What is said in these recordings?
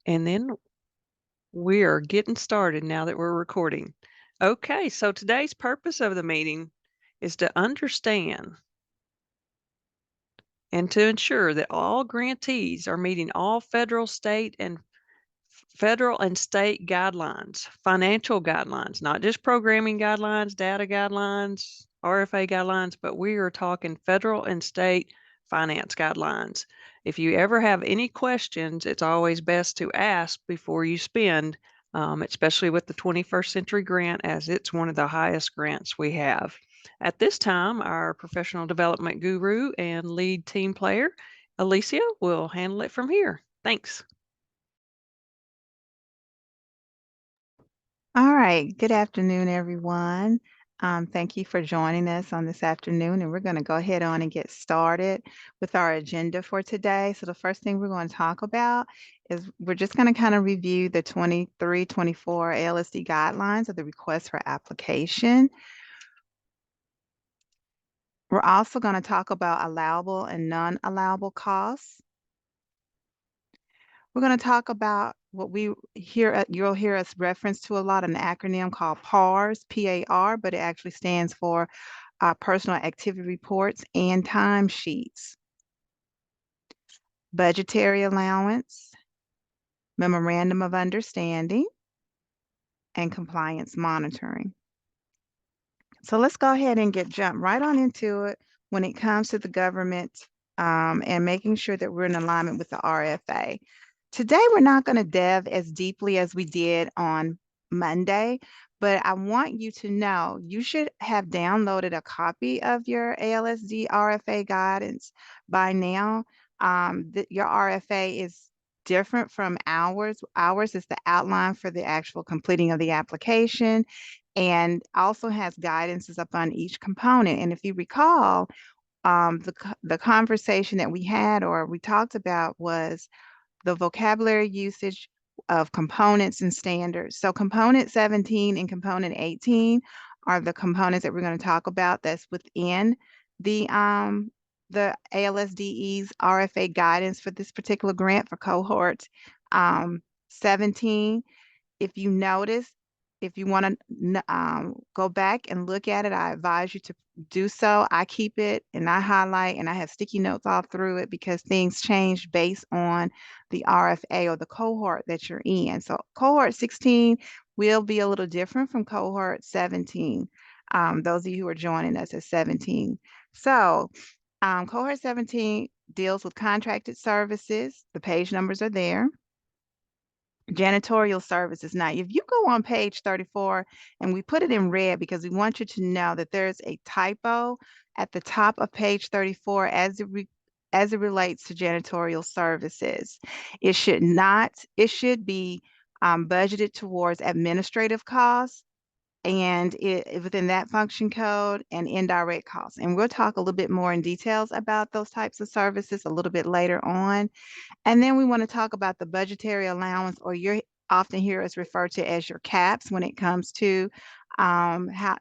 And then we are getting started now that we're recording. Okay, so today's purpose of the meeting is to understand and to ensure that all grantees are meeting all federal, state, and guidelines, financial guidelines, not just programming guidelines, data guidelines, RFA guidelines, but we are talking federal and state finance guidelines. If you ever have any questions, it's always best to ask before you spend, especially with the 21st Century Grant, as it's one of the highest grants we have. At this time, our professional development guru and lead team player, Alicia, will handle it from here. Thanks. All right. Good afternoon, everyone. Thank you for joining us on this afternoon, and we're going to go ahead on and get started with our agenda for today. So the first thing we're going to talk about is we're just going to kind of review the 23-24 ALSD guidelines of the request for application. We're also going to talk about allowable and non-allowable costs. We're going to talk about what you'll hear us reference to a lot, an acronym called PARS, P-A-R, but it actually stands for Personal Activity Reports and Timesheets. Budgetary allowance, memorandum of understanding, and compliance monitoring. So let's go ahead and jump right on into it when it comes to the government and making sure that we're in alignment with the RFA. Today, we're not going to delve as deeply as we did on Monday, but I want you to know you should have downloaded a copy of your ALSD RFA guidance by now. Your RFA is different from ours. Ours is the outline for the actual completing of the application and also has guidances up on each component. And if you recall, the conversation that we had or we talked about was the vocabulary usage of components and standards. So component 17 and component 18 are the components that we're going to talk about that's within the ALSDE's RFA guidance for this particular grant for cohort 17. If you notice, if you want to go back and look at it, I advise you to do so. I keep it and I highlight and I have sticky notes all through it because things change based on the RFA or the cohort that you're in. So cohort 16 will be a little different from cohort 17. Those of you who are joining us at 17. So cohort 17 deals with contracted services. The page numbers are there. Janitorial services. Now, if you go on page 34, and we put it in red because we want you to know that there's a typo at the top of page 34 as it relates to janitorial services. It should not, it should be budgeted towards administrative costs and within that function code and indirect costs. And we'll talk a little bit more in details about those types of services a little bit later on. And then we want to talk about the budgetary allowance, or you often hear us refer to as your caps when it comes to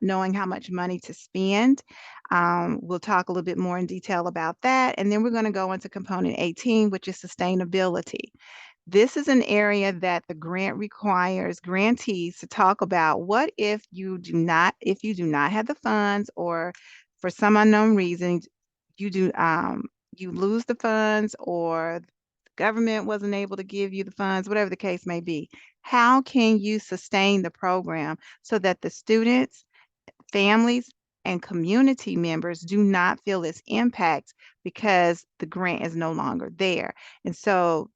knowing how much money to spend. We'll talk a little bit more in detail about that. And then we're going to go into component 18, which is sustainability. This is an area that the grant requires grantees to talk about. What if you do not have the funds, or for some unknown reason you lose the funds, or government wasn't able to give you the funds, whatever the case may be. How can you sustain the program so that the students, families, and community members do not feel its impact because the grant is no longer there? And so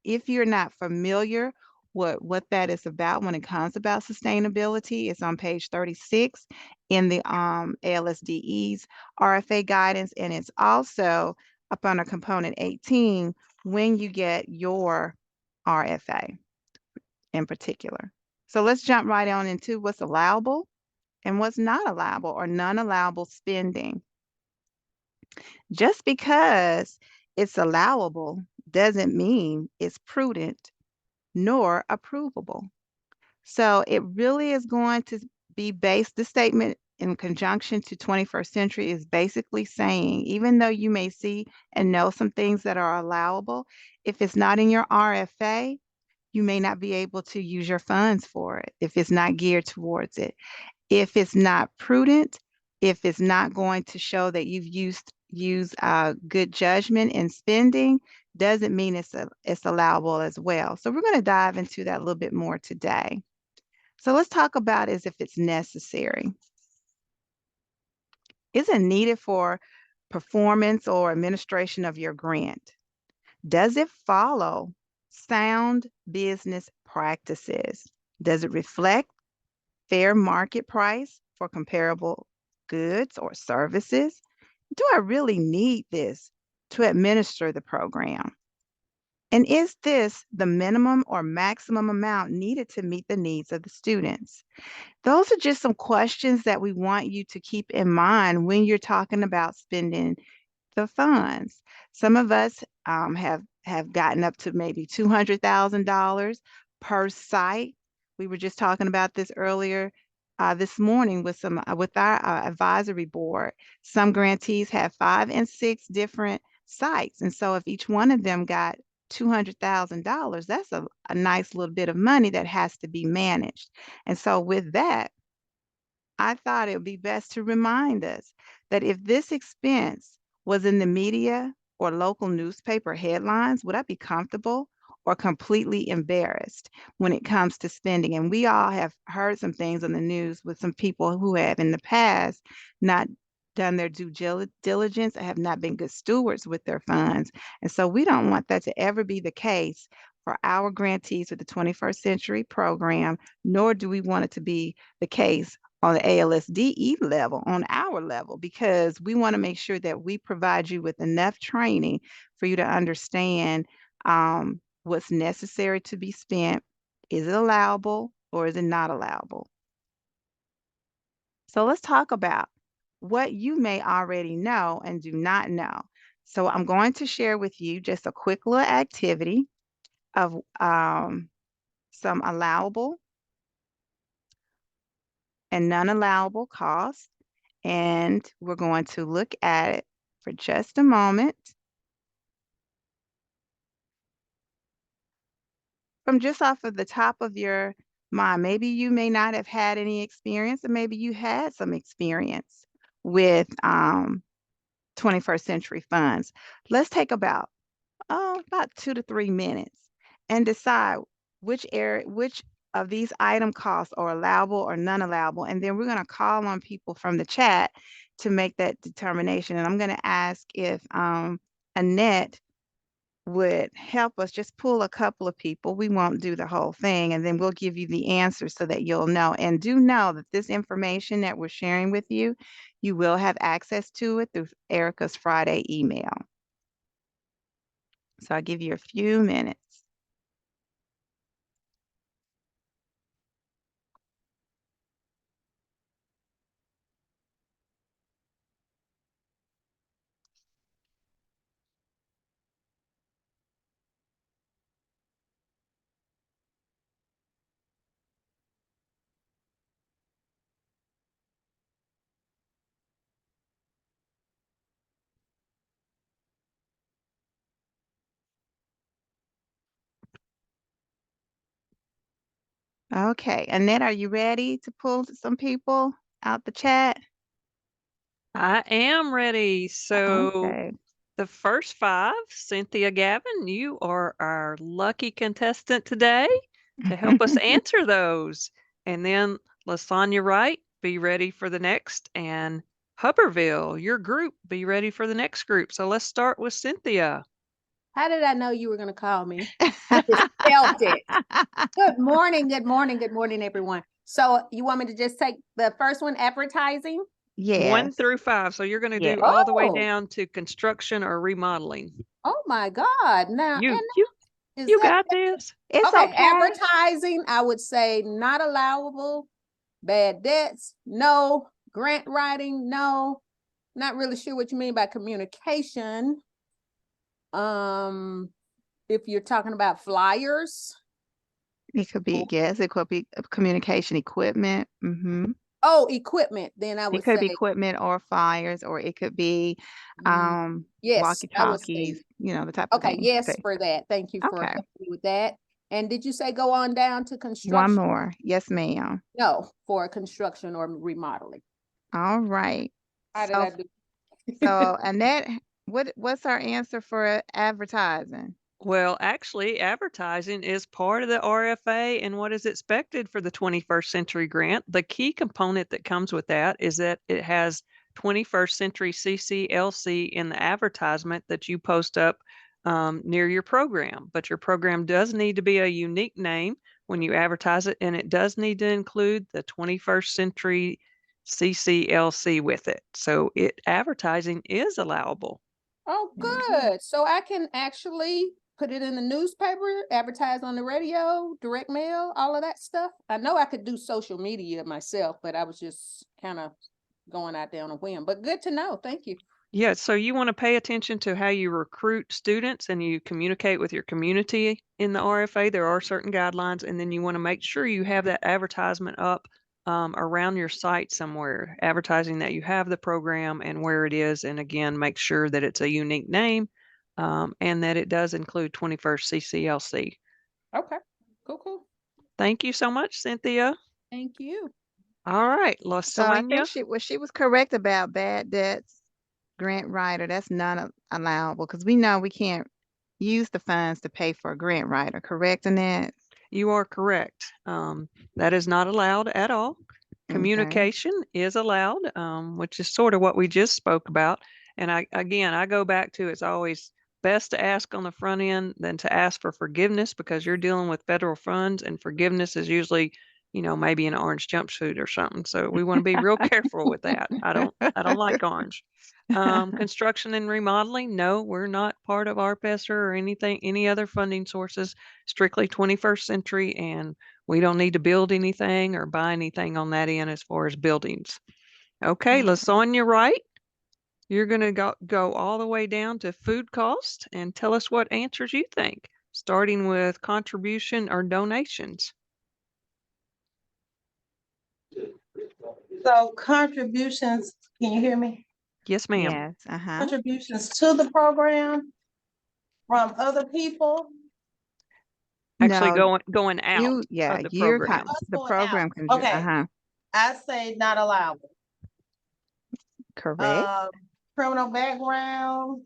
if you're not familiar what that is about when it comes about sustainability, it's on page 36 in the ALSDE's RFA guidance, and it's also up under component 18 when you get your RFA in particular. So let's jump right on into what's allowable and what's not allowable or non-allowable spending. Just because it's allowable doesn't mean it's prudent nor approvable. So it really is going to be based, this statement in conjunction to 21st century is basically saying, even though you may see and know some things that are allowable, if it's not in your RFA, you may not be able to use your funds for it if it's not geared towards it. If it's not prudent, if it's not going to show that you've used good judgment in spending, doesn't mean it's allowable as well. So we're going to dive into that a little bit more today. So let's talk about is if it's necessary. Is it needed for performance or administration of your grant? Does it follow sound business practices? Does it reflect fair market price for comparable goods or services? Do I really need this to administer the program? And is this the minimum or maximum amount needed to meet the needs of the students? Those are just some questions that we want you to keep in mind when you're talking about spending the funds. Some of us have gotten up to maybe $200,000 per site. We were just talking about this earlier this morning with our advisory board. Some grantees have 5 and 6 different sites, and so if each one of them got $200,000, that's a nice little bit of money that has to be managed. And so with that, I thought it would be best to remind us that if this expense was in the media or local newspaper headlines, would I be comfortable or completely embarrassed when it comes to spending? And we all have heard some things on the news with some people who have in the past not done their due diligence, have not been good stewards with their funds. And so we don't want that to ever be the case for our grantees with the 21st Century Program, nor do we want it to be the case on the ALSDE level, on our level, because we want to make sure that we provide you with enough training for you to understand what's necessary to be spent. Is it allowable or is it not allowable? So let's talk about what you may already know and do not know. So I'm going to share with you just a quick little activity of some allowable and non-allowable costs. And we're going to look at it for just a moment. From just off of the top of your mind, maybe you may not have had any experience, or maybe you had some experience with 21st century funds. Let's take about 2 to 3 minutes and decide which of these item costs are allowable or non-allowable. And then we're going to call on people from the chat to make that determination. And I'm going to ask if Annette would help us just pull a couple of people. We won't do the whole thing, and then we'll give you the answers so that you'll know. And do know that this information that we're sharing with you, you will have access to it through Erica's Friday email. So I'll give you a few minutes. Okay, Annette, are you ready to pull some people out the chat? I am ready. So Okay. the first 5, Cynthia Gavin, you are our lucky contestant today to help us answer those. And then Lasagna Wright, be ready for the next. And Huberville, your group, be ready for the next group. So let's start with Cynthia. How did I know you were going to call me? I just felt it. Good morning, good morning, good morning, everyone. So you want me to just take the first one, advertising? Yes. 1 through 5. So you're going to Yes. do all the way down to construction or remodeling. Oh my God. Now, You got this. It's okay. okay. Advertising, I would say not allowable. Bad debts, no. Grant writing, no. Not really sure what you mean by communication. If you're talking about flyers. It could be, yes, it could be communication equipment. Oh, equipment, then I It would could say, be equipment or flyers, or it could be yes, I would say, walkie-talkies, you know, the type of okay, thing. yes Okay. for that. Thank you for Okay. helping me with that. And did you say go on down to One construction? more. Yes, ma'am. No, for construction or remodeling. All right. How did I do? So Annette, what's our answer for advertising? Well, actually, advertising is part of the RFA and what is expected for the 21st century grant. The key component that comes with that is that it has 21st century CCLC in the advertisement that you post up near your program. But your program does need to be a unique name when you advertise it, and it does need to include the 21st century CCLC with it. So advertising is allowable. Oh, Very good. So I can actually put it in the newspaper, advertise on the radio, direct mail, all of that stuff. I know I could do social media myself, but I was just kind of going out there on a whim. But good to know. Thank you. Yeah, so you want to pay attention to how you recruit students and you communicate with your community in the RFA. There are certain guidelines, and then you want to make sure you have that advertisement up around your site somewhere, advertising that you have the program and where it is. And again, make sure that it's a unique name and that it does include 21st CCLC. Okay. Cool. Thank you so much, Cynthia. Thank you. All right, So I LaSonia. think she was correct about bad debts, grant writer. That's not allowable because we know we can't use the funds to pay for a grant writer. Correct, Annette? You are correct. That is not allowed at all. Okay. Communication is allowed, which is sort of what we just spoke about. And I go back to it's always best to ask on the front end than to ask for forgiveness because you're dealing with federal funds and forgiveness is usually, maybe an orange jumpsuit or something. So we want to be real careful with that. I don't like orange. Construction and remodeling, no, we're not part of RPESR or any other funding sources, strictly 21st century, and we don't need to build anything or buy anything on that end as far as buildings. Okay, LaSonia Wright, you're going to go all the way down to food cost and tell us what answers you think, starting with contribution or donations. So contributions, can you hear me? Yes, ma'am. Yes. Contributions to the program from other people. Actually, No, going out of the program. The program can Okay. I say not allowable. Correct. Criminal background.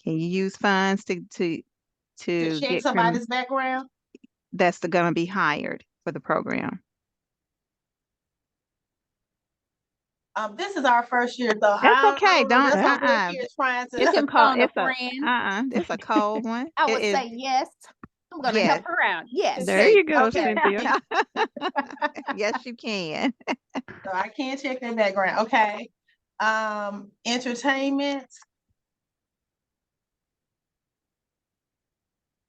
Can you use funds to To check get somebody's background. that's gonna be hired for the program? This is our first year, though. That's okay. That's Don't why we're here trying to. It's a cold. It's friend. it's a cold one. I would say yes. I'm gonna help her out. Yes. There you go, Okay. Cynthia. Yes, you can. So I can't check their background. Okay. Entertainment.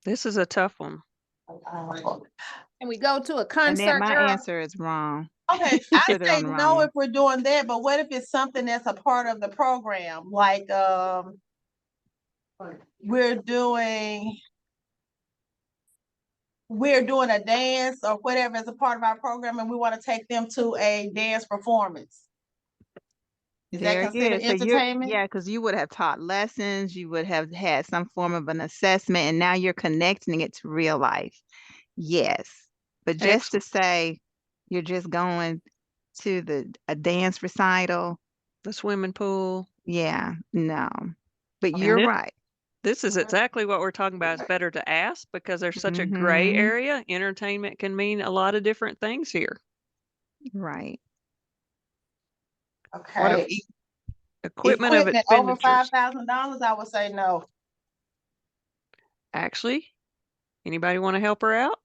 This is a tough one. Can we go to a And concert? then my girl? answer is wrong. Okay, I Put it say on the wrong no one. if we're doing that, but what if it's something that's a part of the program? Like, we're doing a dance or whatever as a part of our program and we want to take them to a dance performance. Is that considered entertainment? Yeah, because you would have taught lessons, you would have had some form of an assessment, and now you're connecting it to real life. Yes. But just to say you're just going to a dance recital. The swimming pool. Yeah, no. But you're right. This is exactly what we're talking about. It's better to ask because there's such a gray area. Entertainment can mean a lot of different things here. Right. Okay. Equipment of expenditures. Over $5,000, I would say no. Actually, anybody want to help her out?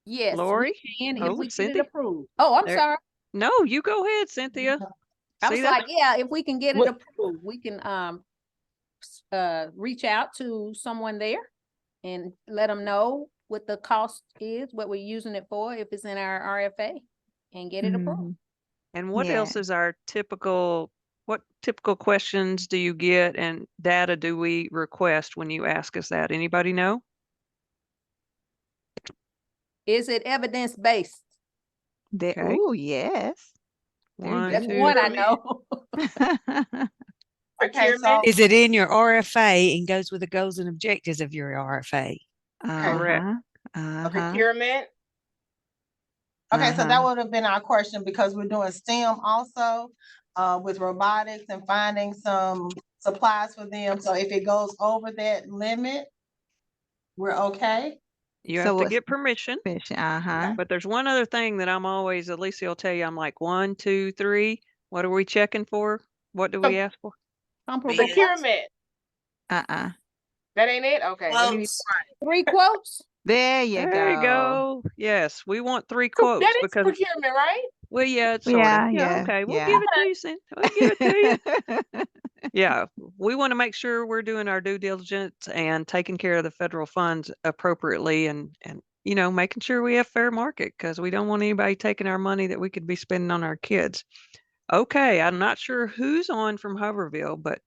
Yes, Lori? if we get Cynthia? it approved. Oh, I'm sorry. No, you go ahead, Cynthia. I was like, yeah, if we can get it approved, we can reach out to someone there and let them know what the cost is, what we're using it for, if it's in our RFA, and get it approved. And what else is what typical questions do you get and data do we request when you ask us that? Anybody know? Is it evidence-based? Okay. Oh, yes. Very One, That's two, one I three. know. Okay, so Is it in your RFA and goes with the goals and objectives of your RFA? Correct. Procurement. okay, so that would have been our question because we're doing STEM also, with robotics and finding some supplies for them. So if it goes over that limit, we're okay. You So have to what's get permission. permission? But there's one other thing that I'm always, Alicia will tell you, I'm like, 1, 2, 3. What are we checking for? What do we ask for? Comparable quotes. Procurement. Uh-uh. That ain't it? Okay. Let me be Quotes. Three quotes. There you There you go. go. Yes, we want 3 quotes That is because, procurement, right? well, yeah, it's sort of. Yeah, Yeah, yeah, okay, we'll yeah. give it to you, Cyn. We'll give it to you. Yeah, we want to make sure we're doing our due diligence and taking care of the federal funds appropriately and you know, making sure we have fair market because we don't want anybody taking our money that we could be spending on our kids. Okay, I'm not sure who's on from Hoverville, but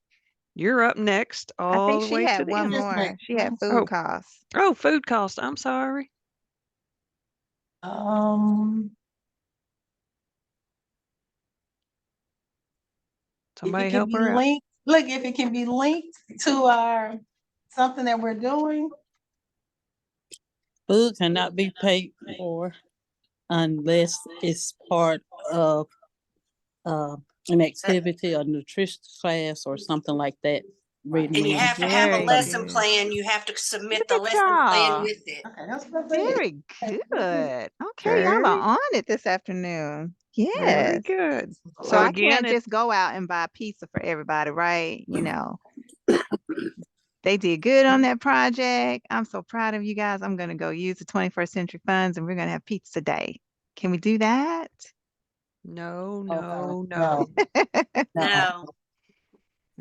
you're up next I all think the she way to had the one end. Just more. next. She had Oh. food costs. Oh, food cost. I'm sorry. If Somebody it can help be her out. linked, look, if it can be linked to our, something that we're doing. Food cannot be paid for unless it's part of an activity or nutrition class or something like that. And you have to have a Very lesson good. plan. You have to submit Look the at lesson plan y'all. with it. Okay, that's what I said. Very good. Okay, y'all Very, are on it this afternoon. very Yes. good. So So I again, can't just go out and buy pizza for everybody, right? You know, they did good on that project. I'm so proud of you guys. I'm going to go use the 21st Century Funds and we're going to have pizza day. Can we do that? no, Okay. no. No.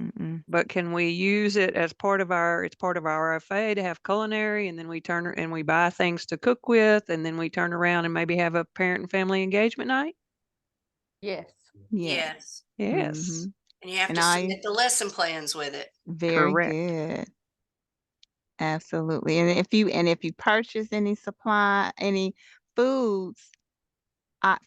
Mm-mm. But can we use it as part of our, it's part of our RFA to have culinary and then we turn and we buy things to cook with and then we turn around and maybe have a parent and family engagement night? Yes. Yes. Yes. Mhm. And you have And to I- submit the lesson plans with it. Very Correct. good. Absolutely. And if you purchase any foods,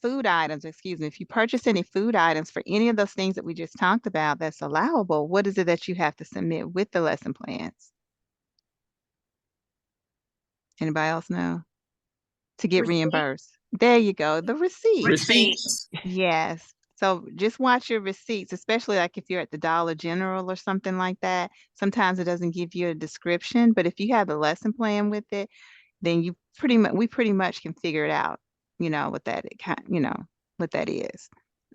food items, excuse me, if you purchase any food items for any of those things that we just talked about that's allowable, what is it that you have to submit with the lesson plans? Anybody else know? To get Receipt. reimbursed. There you go. The receipt. Receipts. Yes. So just watch your receipts, especially like if you're at the Dollar General or something like that. Sometimes it doesn't give you a description, but if you have the lesson plan with it, then we pretty much can figure it out, you know, what that what that is.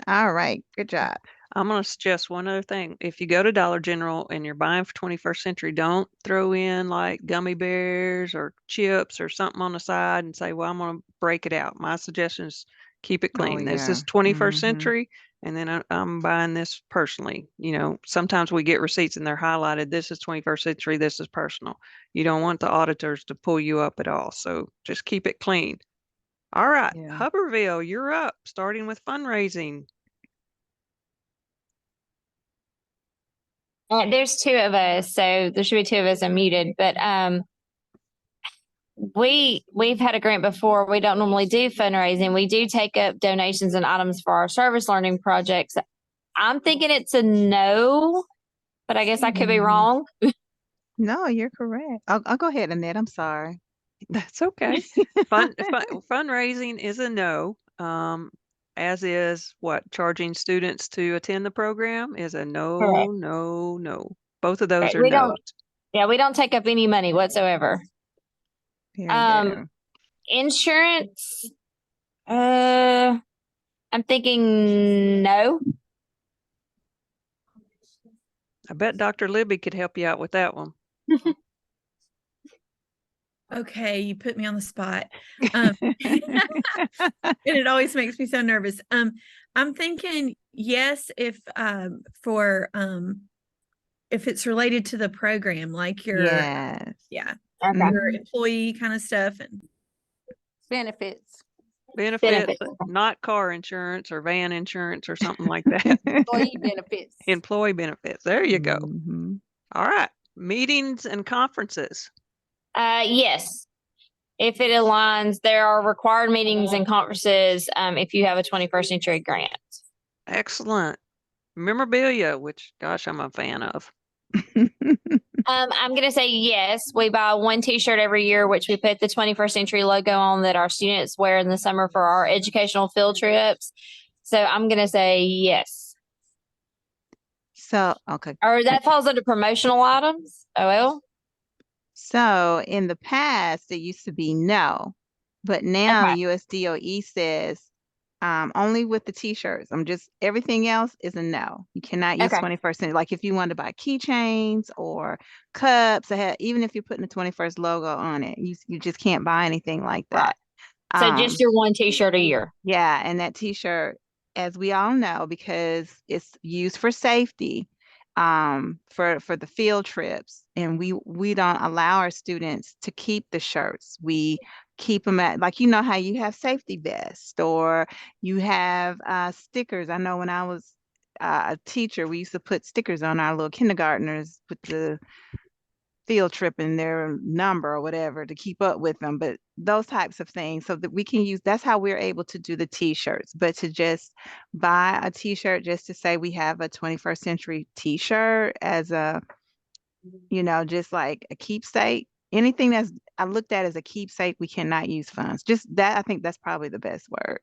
All right, good job. I'm going to suggest one other thing. If you go to Dollar General and you're buying for 21st Century, don't throw in like gummy bears or chips or something on the side and say, well, I'm going to break it out. My suggestion is keep it clean. This yeah. is 21st Mhm. Century. And then I'm buying this personally. You know, sometimes we get receipts and they're highlighted. This is 21st Century. This is personal. You don't want the auditors to pull you up at all. So just keep it clean. All right. Yeah. Hubbardville, you're up, starting with fundraising. There's two of us, so there should be two of us unmuted. But we've had a grant before. We don't normally do fundraising. We do take up donations and items for our service learning projects. I'm thinking it's a no, but I guess I could be Mhm. wrong. No, you're correct. I'll go ahead, Annette. I'm sorry. That's okay. Fundraising is a no. As is what charging students to attend the program is a no, Correct. no. Both of those are We no's. don't. Yeah, we don't take up any money whatsoever. Very good. Insurance. I'm thinking no. I bet Dr. Libby could help you out with that one. Okay, you put me on the spot. And it always makes me so nervous. I'm thinking yes, if it's related to the program, like your Yes. Okay. your employee kind of stuff. And Benefits. Benefits, not car insurance or van insurance or something like that. Employee benefits. Employee benefits. There you go. Mhm. All right. Meetings and conferences. Yes. if it aligns, there are required meetings and conferences if you have a 21st century grant. Excellent. Memorabilia, which, gosh, I'm a fan of. I'm going to say yes. We buy one t-shirt every year, which we put the 21st century logo on that our students wear in the summer for our educational field trips. So I'm going to say yes. So, okay. Or that falls under promotional items. Oh, well. So in the past, it used to be no, but now Okay. the USDOE says only with the t-shirts. Everything else is a no. You cannot use Okay. 21st century. Like if you want to buy keychains or cups, even if you're putting the 21st logo on it, you just can't buy anything like that. So just your one t-shirt a year. Yeah, and that t-shirt, as we all know, because it's used for safety, for the field trips, and we don't allow our students to keep the shirts. We keep them at, like, you know how you have safety vests or you have stickers. I know when I was a teacher, we used to put stickers on our little kindergartners with the field trip and their number or whatever to keep up with them, but those types of things, so that we can use, that's how we're able to do the t-shirts. But to just buy a t-shirt just to say we have a 21st century t-shirt as a, just like a keepsake, anything that's I looked at as a keepsake, we cannot use funds. Just that, I think that's probably the best word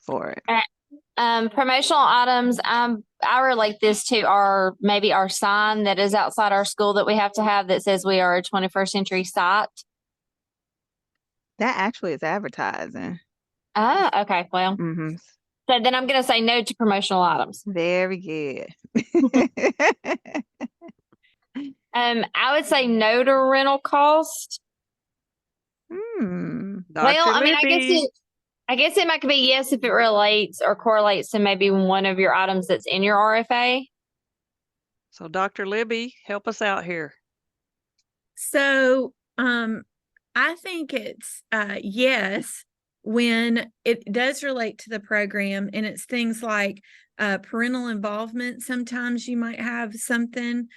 for it. Promotional items, I relate this to our sign that is outside our school that we have to have that says we are a 21st century site. That actually is advertising. Ah, okay. Well, Mm-hmm. so then I'm going to say no to promotional items. Very good. I would say no to rental cost. Dr. Well, I mean, Libby. I guess it might be yes if it relates or correlates to maybe one of your items that's in your RFA. So Dr. Libby, help us out here. So, I think it's yes when it does relate to the program, and it's things like parental involvement. Sometimes you might have something,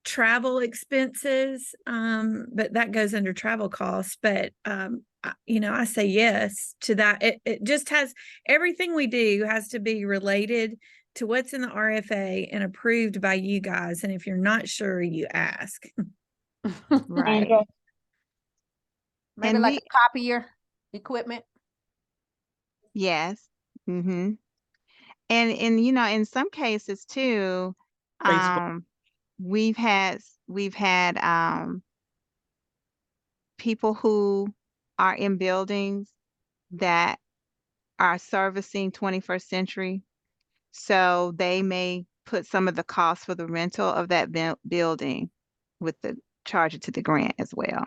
travel expenses, but that goes under travel costs. But I say yes to that. It just has, everything we do has to be related to what's in the RFA and approved by you guys. And if you're not sure, you ask. Right. Maybe And like a copier equipment. Yes. Mm-hmm. And in some cases too, we've had people who are in buildings that are servicing 21st century. So they may put some of the cost for the rental of that building with the charge it to the grant as well.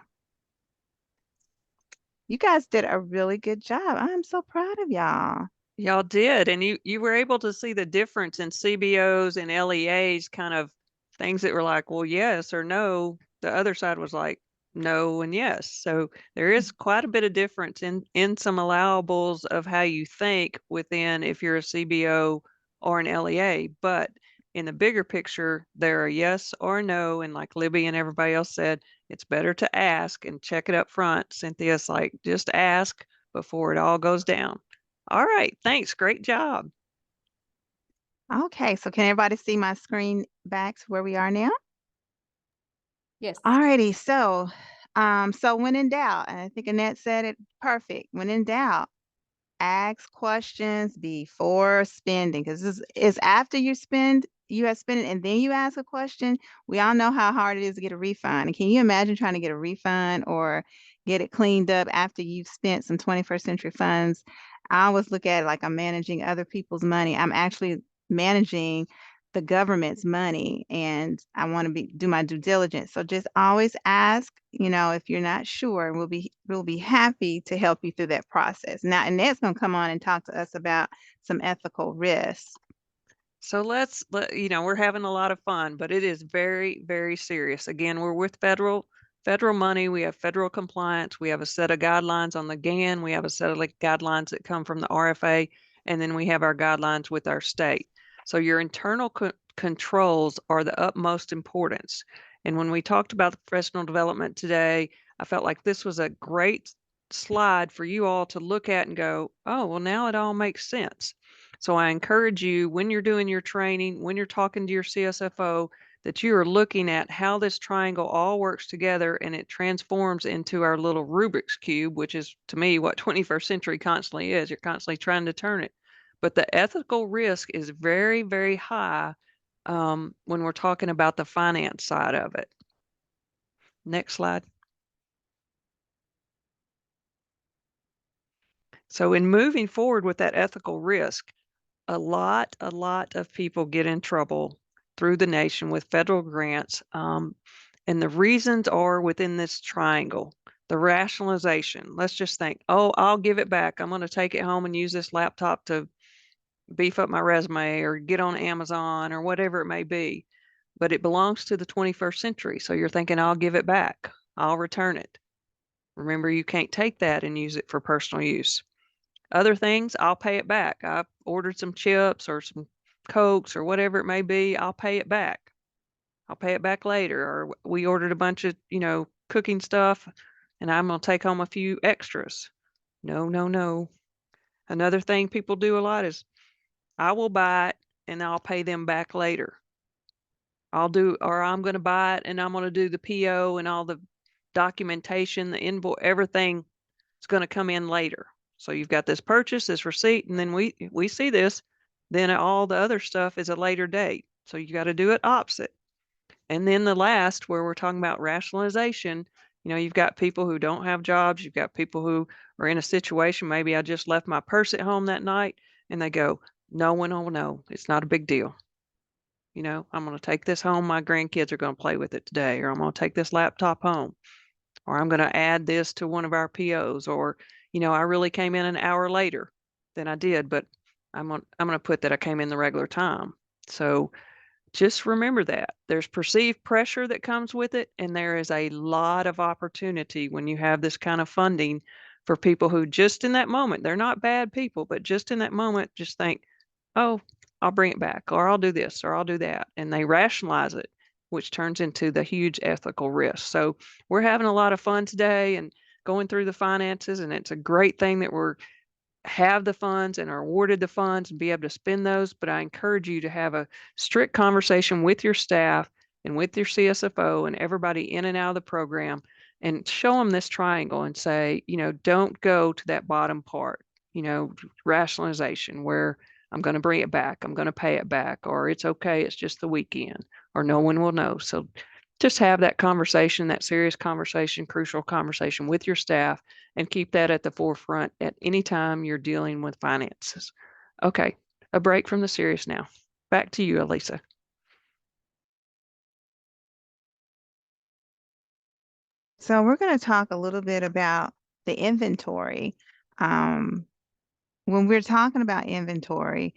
You guys did a really good job. I'm so proud of y'all. Y'all did. And you were able to see the difference in CBOs and LEAs, kind of things that were like, well, yes or no. The other side was like, no and yes. So there is quite a bit of difference in some allowables of how you think within if you're a CBO or an LEA. But in the bigger picture, they're a yes or a no. And like Libby and everybody else said, it's better to ask and check it up front. Cynthia's like, just ask before it all goes down. All right. Thanks. Great job. Okay, so can everybody see my screen back to where we are now? Yes. Alrighty, so when in doubt, and I think Annette said it perfect. When in doubt, ask questions before spending, because it's after you have spent it, and then you ask a question. We all know how hard it is to get a refund. And can you imagine trying to get a refund or get it cleaned up after you've spent some 21st century funds? I always look at it like I'm managing other people's money. I'm actually managing the government's money, and I want to do my due diligence. So just always ask, if you're not sure, and we'll be happy to help you through that process. Now, Annette's going to come on and talk to us about some ethical risks. So we're having a lot of fun, but it is very, very serious. Again, we're with federal money. We have federal compliance. We have a set of guidelines on the GAN. We have a set of guidelines that come from the RFA, and then we have our guidelines with our state. So your internal controls are the utmost importance. And when we talked about the professional development today, I felt like this was a great slide for you all to look at and go, oh, well, now it all makes sense. So I encourage you, when you're doing your training, when you're talking to your CSFO, that you are looking at how this triangle all works together and it transforms into our little Rubik's Cube, which is, to me, what 21st century constantly is. You're constantly trying to turn it. But the ethical risk is very, very high when we're talking about the finance side of it. Next slide. So in moving forward with that ethical risk, a lot of people get in trouble through the nation with federal grants. And the reasons are within this triangle. The rationalization. Let's just think, oh, I'll give it back. I'm going to take it home and use this laptop to beef up my resume or get on Amazon or whatever it may be. But it belongs to the 21st century. So you're thinking, I'll give it back. I'll return it. Remember, you can't take that and use it for personal use. Other things, I'll pay it back. I ordered some chips or some Cokes or whatever it may be. I'll pay it back. I'll pay it back later. Or we ordered a bunch of, cooking stuff and I'm going to take home a few extras. No, no, no. Another thing people do a lot is I will buy it and I'll pay them back later. I'm going to buy it and I'm going to do the PO and all the documentation, the invoice, everything is going to come in later. So you've got this purchase, this receipt, and then we see this, then all the other stuff is a later date. So you got to do it opposite. And then the last, where we're talking about rationalization, you've got people who don't have jobs. You've got people who are in a situation, maybe I just left my purse at home that night, and they go, no one will know. It's not a big deal. I'm going to take this home. My grandkids are going to play with it today, or I'm going to take this laptop home, or I'm going to add this to one of our POs, or, I really came in an hour later than I did, but I'm going to put that I came in the regular time. So just remember that there's perceived pressure that comes with it. And there is a lot of opportunity when you have this kind of funding for people who just in that moment, they're not bad people, but just in that moment, just think, oh, I'll bring it back, or I'll do this, or I'll do that. And they rationalize it, which turns into the huge ethical risk. So we're having a lot of fun today and going through the finances. And it's a great thing that have the funds and are awarded the funds and be able to spend those. But I encourage you to have a strict conversation with your staff and with your CSFO and everybody in and out of the program and show them this triangle and say, don't go to that bottom part, rationalization where I'm going to bring it back, I'm going to pay it back, or it's okay, it's just the weekend, or no one will know. So just have that conversation, that serious conversation, crucial conversation with your staff, and keep that at the forefront at any time you're dealing with finances. Okay, a break from the serious now. Back to you, Elisa. So we're going to talk a little bit about the inventory. When we're talking about inventory,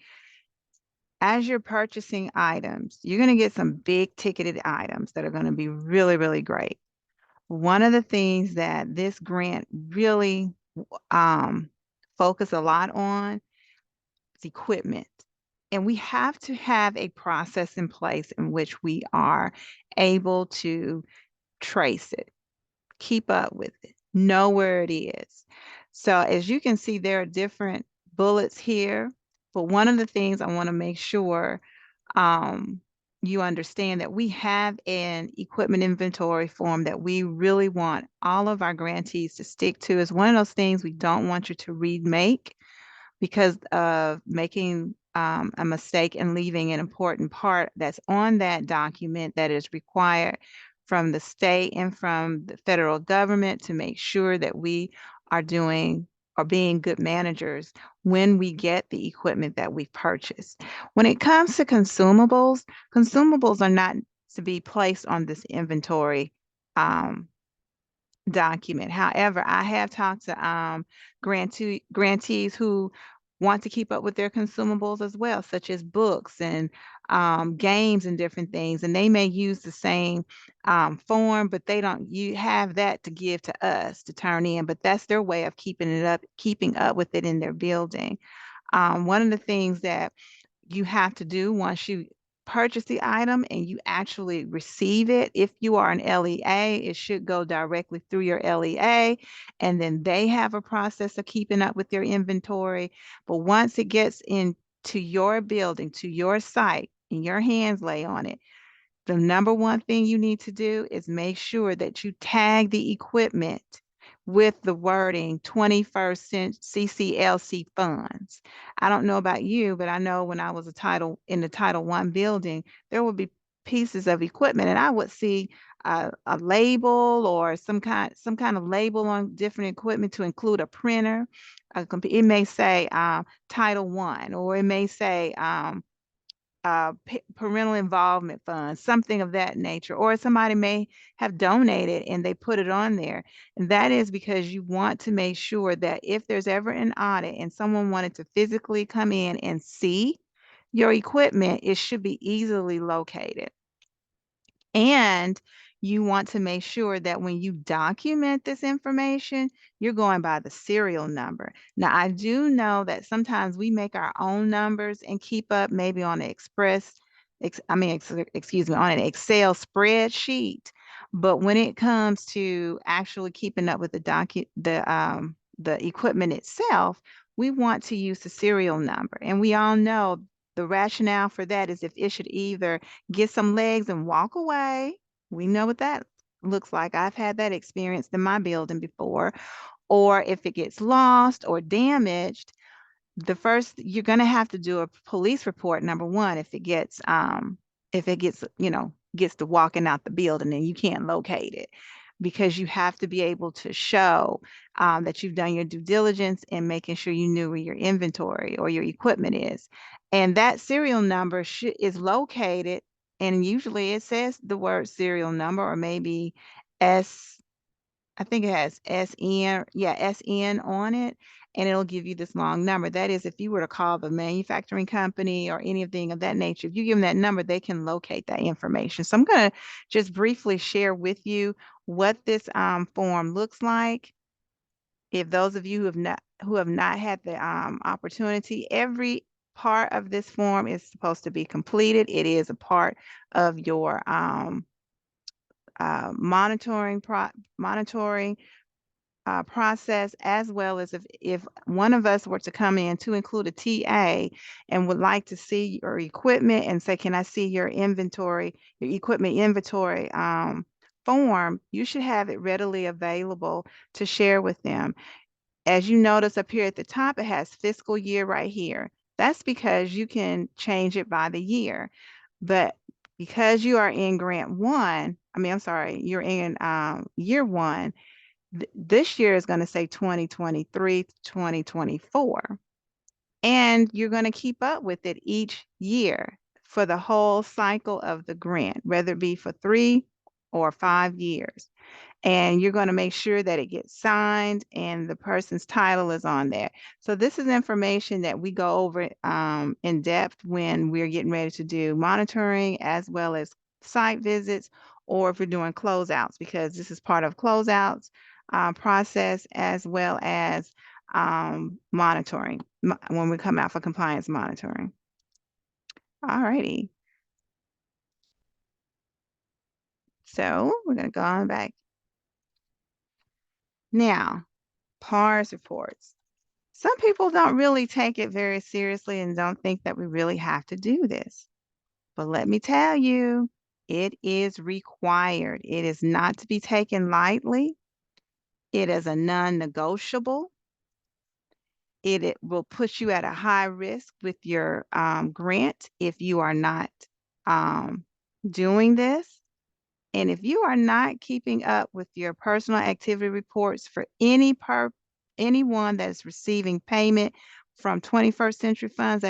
as you're purchasing items, you're going to get some big ticketed items that are going to be really, really great. One of the things that this grant really focus a lot on is equipment. And we have to have a process in place in which we are able to trace it, keep up with it, know where it is. So as you can see, there are different bullets here. But one of the things I want to make sure you understand that we have an equipment inventory form that we really want all of our grantees to stick to. Is one of those things we don't want you to remake because of making a mistake and leaving an important part that's on that document that is required from the state and from the federal government to make sure that we are doing or being good managers when we get the equipment that we purchased. When it comes to consumables, consumables are not to be placed on this inventory document. However, I have talked to grantees who want to keep up with their consumables as well, such as books and games and different things. And they may use the same form, but they don't. You have that to give to us to turn in, but that's their way of keeping up with it in their building. One of the things that you have to do once you purchase the item and you actually receive it, if you are an LEA, it should go directly through your LEA, and then they have a process of keeping up with your inventory. But once it gets into your building, to your site, and your hands lay on it, the number one thing you need to do is make sure that you tag the equipment with the wording 21st CCLC funds. I don't know about you, but I know when I was in the Title I building, there would be pieces of equipment and I would see a label or some kind of label on different equipment to include a printer. It may say Title I, or it may say parental involvement fund, something of that nature, or somebody may have donated and they put it on there. And that is because you want to make sure that if there's ever an audit and someone wanted to physically come in and see your equipment, it should be easily located. And you want to make sure that when you document this information, you're going by the serial number. Now, I do know that sometimes we make our own numbers and keep up maybe on an excuse me, on an Excel spreadsheet. But when it comes to actually keeping up with the equipment itself, we want to use the serial number. And we all know the rationale for that is if it should either get some legs and walk away. We know what that looks like. I've had that experience in my building before. Or if it gets lost or damaged, you're going to have to do a police report, number one, if it gets to walking out the building and you can't locate it, because you have to be able to show that you've done your due diligence in making sure you knew where your inventory or your equipment is. And that serial number is located, and usually it says the word serial number, or maybe I think it has SN on it, and it'll give you this long number. That is, if you were to call the manufacturing company or anything of that nature, if you give them that number, they can locate that information. So I'm going to just briefly share with you what this form looks like. If those of you who have not had the opportunity, every part of this form is supposed to be completed. It is a part of your monitoring process, as well as if one of us were to come in to include a TA and would like to see your equipment and say, can I see your inventory, your equipment inventory form, you should have it readily available to share with them. As you notice up here at the top, it has fiscal year right here. That's because you can change it by the year. But because you are in grant one, you're in year one, this year is going to say 2023 to 2024. And you're going to keep up with it each year for the whole cycle of the grant, whether it be for 3 or 5 years. And you're going to make sure that it gets signed and the person's title is on there. So this is information that we go over in depth when we're getting ready to do monitoring, as well as site visits, or if we're doing closeouts, because this is part of closeouts process, as well as monitoring when we come out for compliance monitoring. All righty. So we're going to go on back. Now, PARS reports. Some people don't really take it very seriously and don't think that we really have to do this. But let me tell you, it is required. It is not to be taken lightly. It is a non-negotiable. It will put you at a high risk with your grant if you are not doing this. And if you are not keeping up with your personal activity reports for anyone that is receiving payment from 21st Century Funds,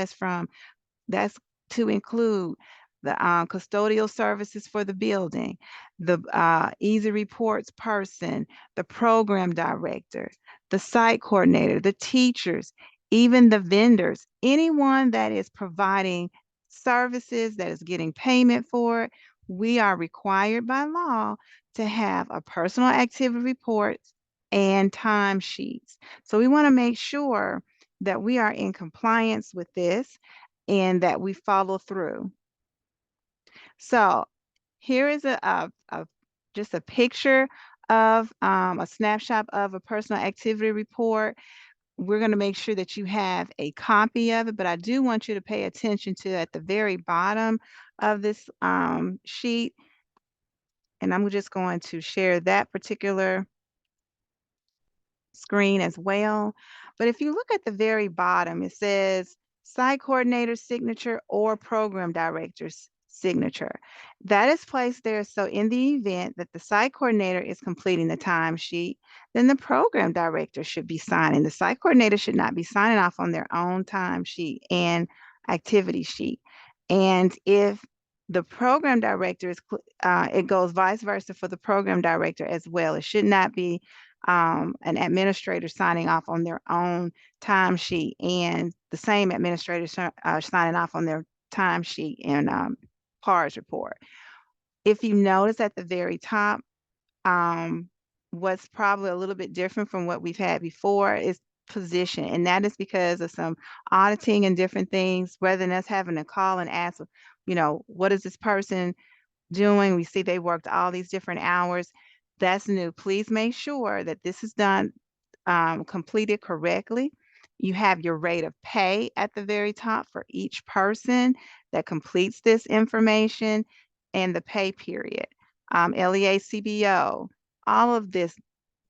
that's to include the custodial services for the building, the Easy Reports person, the program director, the site coordinator, the teachers, even the vendors, anyone that is providing services, that is getting payment for it. We are required by law to have a personal activity report and timesheets. So we want to make sure that we are in compliance with this and that we follow through. So here is just a picture of a snapshot of a personal activity report. We're going to make sure that you have a copy of it, but I do want you to pay attention to at the very bottom of this sheet. And I'm just going to share that particular screen as well. But if you look at the very bottom, it says site coordinator signature or program director's signature. That is placed there. So in the event that the site coordinator is completing the timesheet, then the program director should be signing. The site coordinator should not be signing off on their own timesheet and activity sheet. And if the program director is, it goes vice versa for the program director as well. It should not be an administrator signing off on their own timesheet and the same administrator signing off on their timesheet and PARS report. If you notice at the very top, what's probably a little bit different from what we've had before is position, and that is because of some auditing and different things, rather than us having to call and ask, what is this person doing? We see they worked all these different hours. That's new. Please make sure that this is done, completed correctly. You have your rate of pay at the very top for each person that completes this information and the pay period. LEA, CBO, all of this.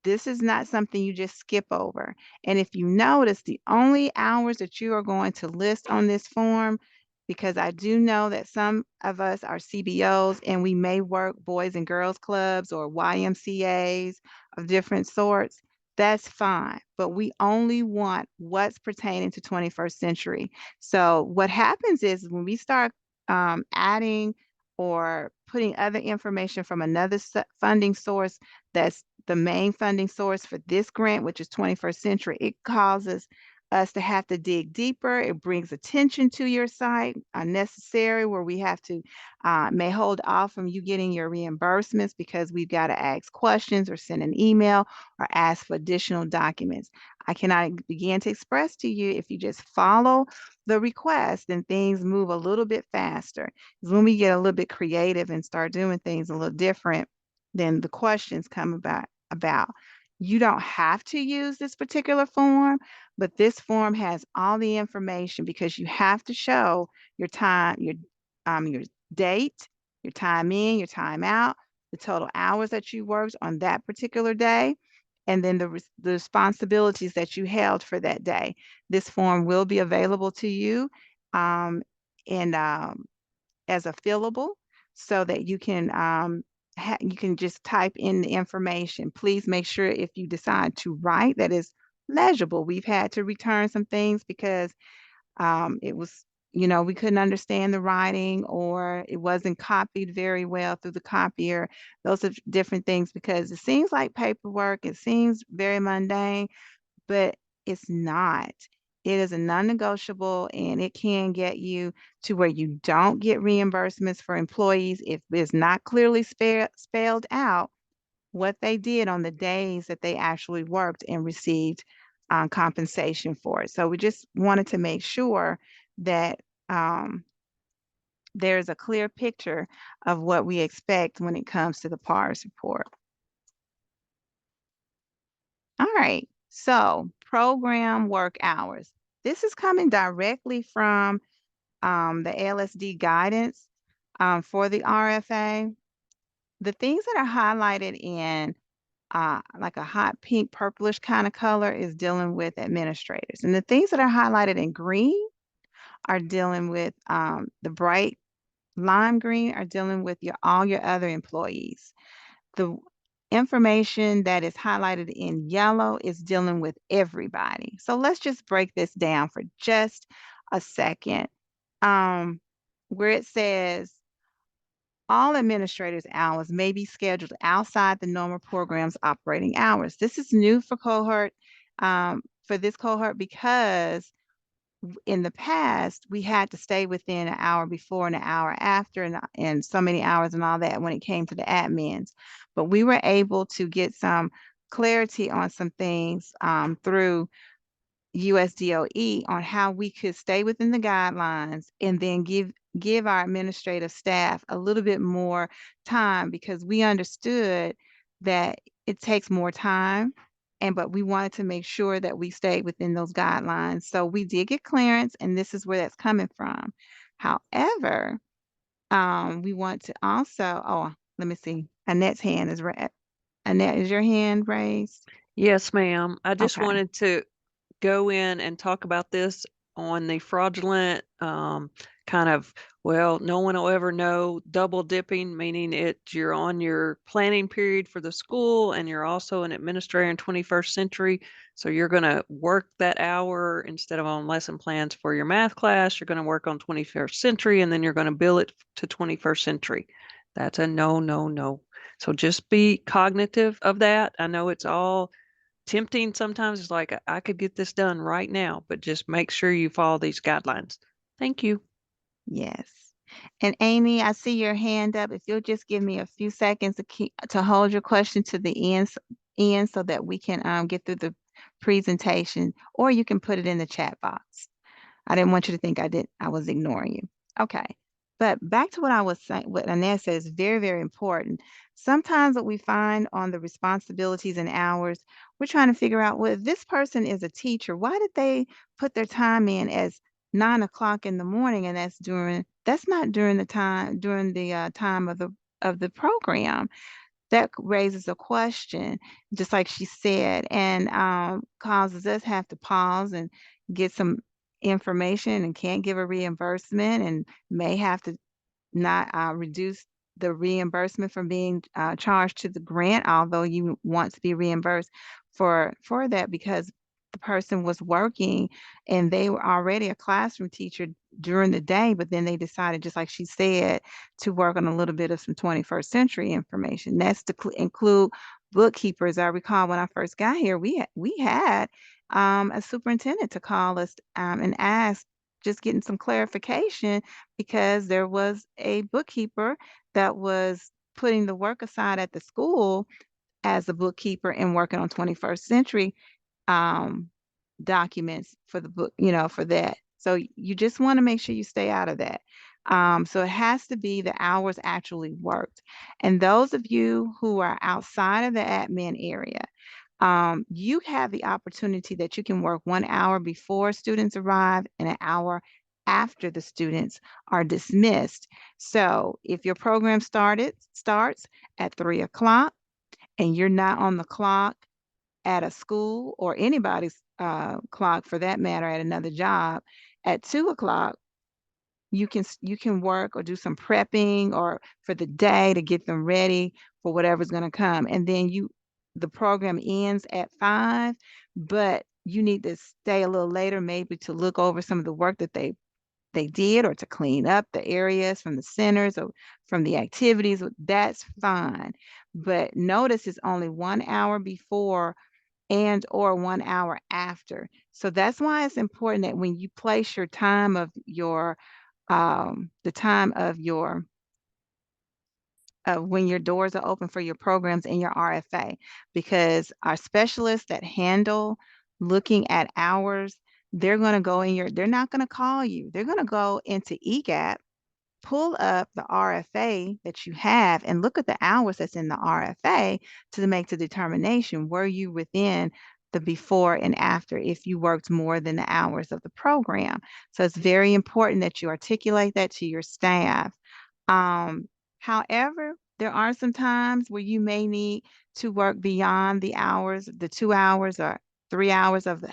This is not something you just skip over. And if you notice, the only hours that you are going to list on this form, because I do know that some of us are CBOs and we may work boys and girls clubs or YMCAs of different sorts, that's fine. But we only want what's pertaining to 21st century. So what happens is when we start adding or putting other information from another funding source that's the main funding source for this grant, which is 21st century, it causes us to have to dig deeper. It brings attention to your site unnecessary, where we have to may hold off from you getting your reimbursements because we've got to ask questions or send an email or ask for additional documents. I cannot begin to express to you, if you just follow the request, then things move a little bit faster. Because when we get a little bit creative and start doing things a little different, then the questions come about. You don't have to use this particular form, but this form has all the information because you have to show your time, your date, your time in, your time out, the total hours that you worked on that particular day, and then the responsibilities that you held for that day. This form will be available to you and as a fillable, so that you can just type in the information. Please make sure if you decide to write that is legible. We've had to return some things because it was, we couldn't understand the writing, or it wasn't copied very well through the copier. Those are different things, because it seems like paperwork, it seems very mundane, but it's not. It is a non-negotiable, and it can get you to where you don't get reimbursements for employees if it's not clearly spelled out what they did on the days that they actually worked and received compensation for it. So we just wanted to make sure that there's a clear picture of what we expect when it comes to the PARS report. All right, so program work hours. This is coming directly from the LSD guidance for the RFA. The things that are highlighted in like a hot pink purplish kind of color is dealing with administrators. And the things that are highlighted in green are dealing with the bright lime green are dealing with all your other employees. The information that is highlighted in yellow is dealing with everybody. So let's just break this down for just a second. Where it says all administrators' hours may be scheduled outside the normal program's operating hours. This is new for cohort, for this cohort, because in the past, we had to stay within an hour before and an hour after, and so many hours and all that when it came to the admins. But we were able to get some clarity on some things through USDOE on how we could stay within the guidelines and then give give our administrative staff a little bit more time because we understood that it takes more time but we wanted to make sure that we stayed within those guidelines. So we did get clearance, and this is where that's coming from. However, we want to also, oh, let me see. Annette's hand is raised. Annette, is your hand raised? Yes, ma'am. I just Okay. wanted to go in and talk about this on the fraudulent kind of, well, no one will ever know, double dipping, meaning you're on your planning period for the school and you're also an administrator in 21st century. So you're going to work that hour instead of on lesson plans for your math class. You're going to work on 21st century and then you're going to bill it to 21st century. That's a no, no, no. So just be cognitive of that. I know it's all tempting sometimes. It's like, I could get this done right now, but just make sure you follow these guidelines. Thank you. Yes. And Amy, I see your hand up. If you'll just give me a few seconds to hold your question to the end so that we can get through the presentation, or you can put it in the chat box. I didn't want you to think I was ignoring you. Okay. But back to what I was saying, what Annette says is very, very important. Sometimes what we find on the responsibilities and hours, we're trying to figure out, well, if this person is a teacher, why did they put their time in as 9 o'clock in the morning? And that's not during the time of the program. That raises a question, just like she said, and causes us have to pause and get some information and can't give a reimbursement and may have to not reduce the reimbursement from being charged to the grant, although you want to be reimbursed for that because the person was working and they were already a classroom teacher during the day, but then they decided, just like she said, to work on a little bit of some 21st century information. That's to include bookkeepers. I recall when I first got here, we had a superintendent to call us and ask, just getting some clarification because there was a bookkeeper that was putting the work aside at the school as a bookkeeper and working on 21st century um, documents for the book, for that. So you just want to make sure you stay out of that. So it has to be the hours actually worked. And those of you who are outside of the admin area, you have the opportunity that you can work 1 hour before students arrive and an hour after the students are dismissed. So if your program starts at 3 o'clock and you're not on the clock at a school or anybody's clock for that matter at another job at 2 o'clock, you can work or do some prepping or for the day to get them ready for whatever's going to come. And then the program ends at 5, but you need to stay a little later maybe to look over some of the work that they did or to clean up the areas from the centers or from the activities. That's fine. But notice it's only 1 hour before and or 1 hour after. So that's why it's important that when you place your time of your the time of your when your doors are open for your programs in your RFA, because our specialists that handle looking at hours, they're going to go they're not going to call you. They're going to go into EGAP, pull up the RFA that you have and look at the hours that's in the RFA to make the determination, were you within the before and after if you worked more than the hours of the program. So it's very important that you articulate that to your staff. However, there are some times where you may need to work beyond the hours, the 2 hours or 3 hours of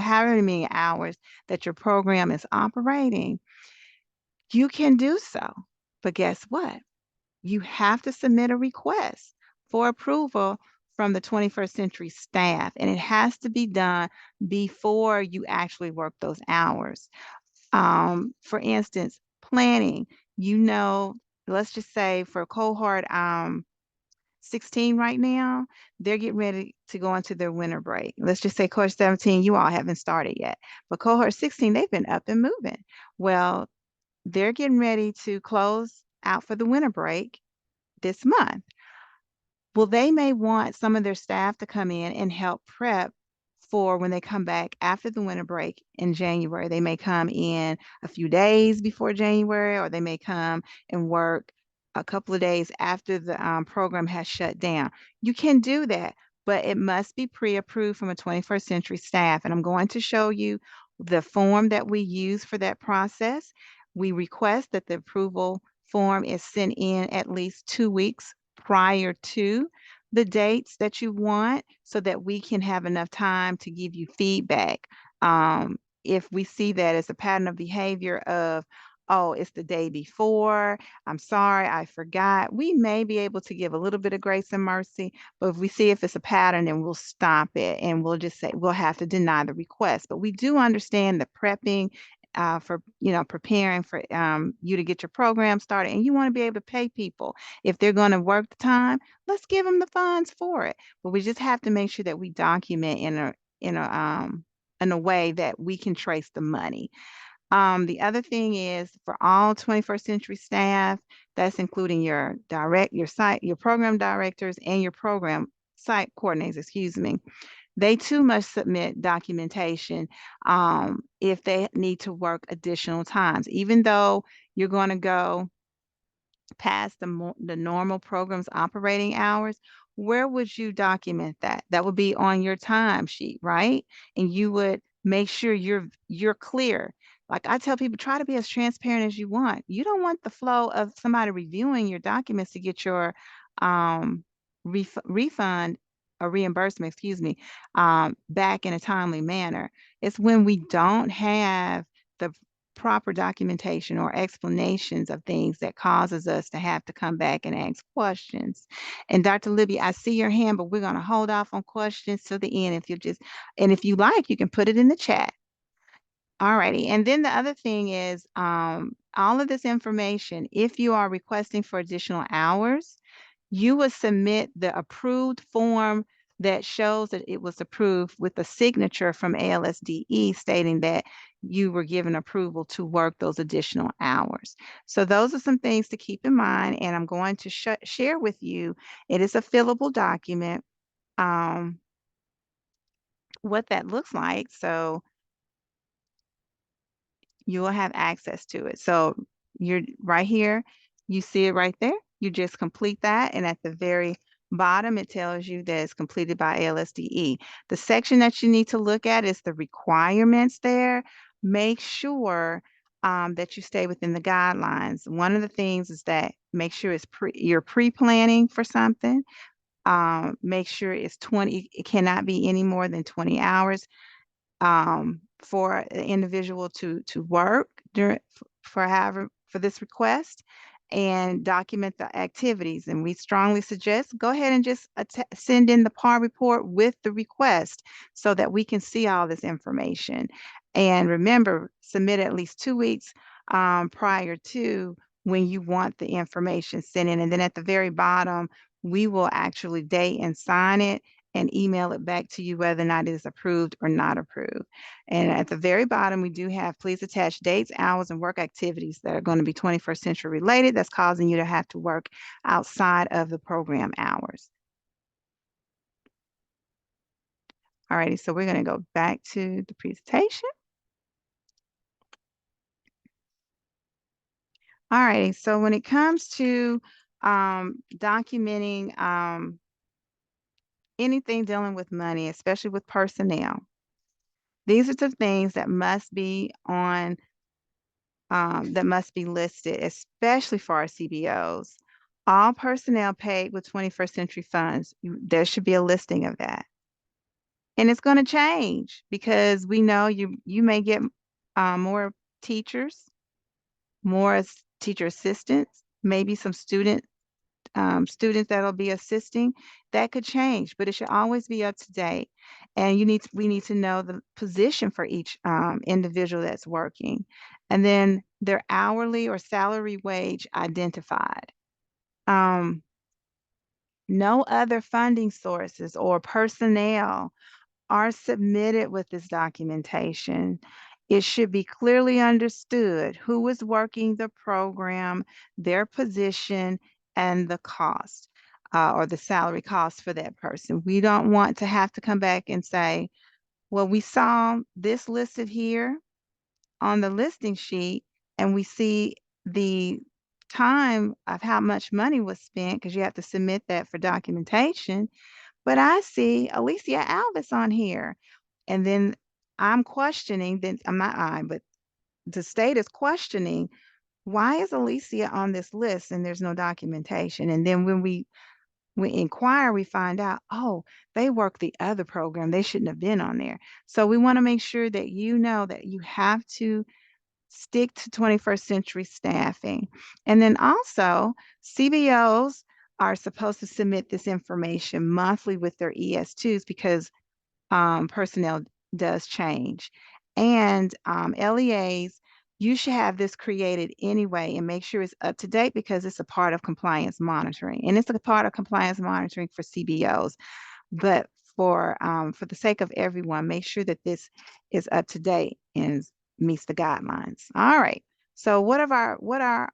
however many hours that your program is operating. You can do so, but guess what? You have to submit a request for approval from the 21st century staff, and it has to be done before you actually work those hours. For instance, planning, let's just say for cohort 16 right now, they're getting ready to go into their winter break. Let's just say cohort 17, you all haven't started yet, but cohort 16, they've been up and moving. Well, they're getting ready to close out for the winter break this month. Well, they may want some of their staff to come in and help prep for when they come back after the winter break in January. They may come in a few days before January, or they may come and work a couple of days after the program has shut down. You can do that, but it must be pre-approved from a 21st Century staff. And I'm going to show you the form that we use for that process. We request that the approval form is sent in at least 2 weeks prior to the dates that you want, so that we can have enough time to give you feedback. If we see that as a pattern of behavior of, oh, it's the day before, I'm sorry, I forgot, we may be able to give a little bit of grace and mercy. But if we see if it's a pattern, then we'll stop it and we'll just say we'll have to deny the request. But we do understand the prepping for, preparing for you to get your program started, and you want to be able to pay people. If they're going to work the time, let's give them the funds for it. But we just have to make sure that we document in a way that we can trace the money. The other thing is, for all 21st Century staff, that's including your site, your program directors, and your program site coordinators, excuse me. They too must submit documentation if they need to work additional times. Even though you're going to go past the normal program's operating hours, where would you document that? That would be on your time sheet, right? And you would make sure you're clear. Like I tell people, try to be as transparent as you want. You don't want the flow of somebody reviewing your documents to get your refund or reimbursement, excuse me, back in a timely manner. It's when we don't have the proper documentation or explanations of things that causes us to have to come back and ask questions. And Dr. Libby, I see your hand, but we're going to hold off on questions to the end. If you like, you can put it in the chat. All righty. And then the other thing is, all of this information, if you are requesting for additional hours, you will submit the approved form that shows that it was approved with a signature from ALSDE stating that you were given approval to work those additional hours. So those are some things to keep in mind, and I'm going to share with you. It is a fillable document, what that looks like. So you will have access to it. So you're right here, you see it right there. You just complete that, and at the very bottom, it tells you that it's completed by ALSDE. The section that you need to look at is the requirements there. Make sure that you stay within the guidelines. One of the things is that make sure you're pre-planning for something. Make sure it's 20, it cannot be any more than 20 hours for an individual to work for this request, and document the activities. And we strongly suggest go ahead and just send in the PAR report with the request so that we can see all this information. And remember, submit at least 2 weeks prior to when you want the information sent in. And then at the very bottom, we will actually date and sign it and email it back to you whether or not it is approved or not approved. And at the very bottom, we do have, please attach dates, hours, and work activities that are going to be 21st century related that's causing you to have to work outside of the program hours. All righty, so we're going to go back to the presentation. All righty, so when it comes to documenting anything dealing with money, especially with personnel, these are some things that must be on, that must be listed, especially for our CBOs. All personnel paid with 21st century funds, there should be a listing of that. And it's going to change because we know you may get more teachers, more teacher assistants, maybe some students that'll be assisting. That could change, but it should always be up to date. And we need to know the position for each individual that's working, and then their hourly or salary wage identified. No other funding sources or personnel are submitted with this documentation. It should be clearly understood who is working the program, their position, and the cost or the salary cost for that person. We don't want to have to come back and say, Well, we saw this listed here on the listing sheet, and we see the time of how much money was spent because you have to submit that for documentation. But I see Alicia Alvis on here. And then I'm questioning, then I'm not I, but the state is questioning, why is Alicia on this list and there's no documentation? And then when we inquire, we find out, oh, they work the other program. They shouldn't have been on there. So we want to make sure that you know that you have to stick to 21st century staffing. And then also, CBOs are supposed to submit this information monthly with their ES2s because personnel does change. And LEAs, you should have this created anyway and make sure it's up to date because it's a part of compliance monitoring. And it's a part of compliance monitoring for CBOs. But for the sake of everyone, make sure that this is up to date and meets the guidelines. All right. So what are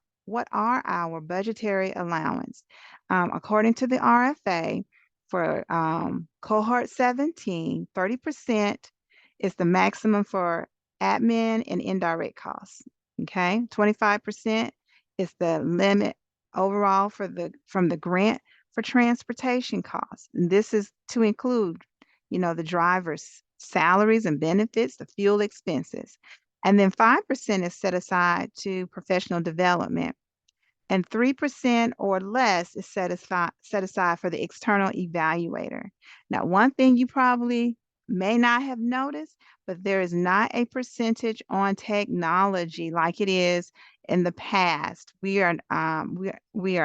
our budgetary allowance? According to the RFA, for cohort 17, 30% is the maximum for admin and indirect costs. Okay, 25% is the limit overall from the grant for transportation costs. And this is to include, the driver's salaries and benefits, the fuel expenses. And then 5% is set aside to professional development. And 3% or less is set aside for the external evaluator. Now, one thing you probably may not have noticed, but there is not a percentage on technology like it is in the past. We are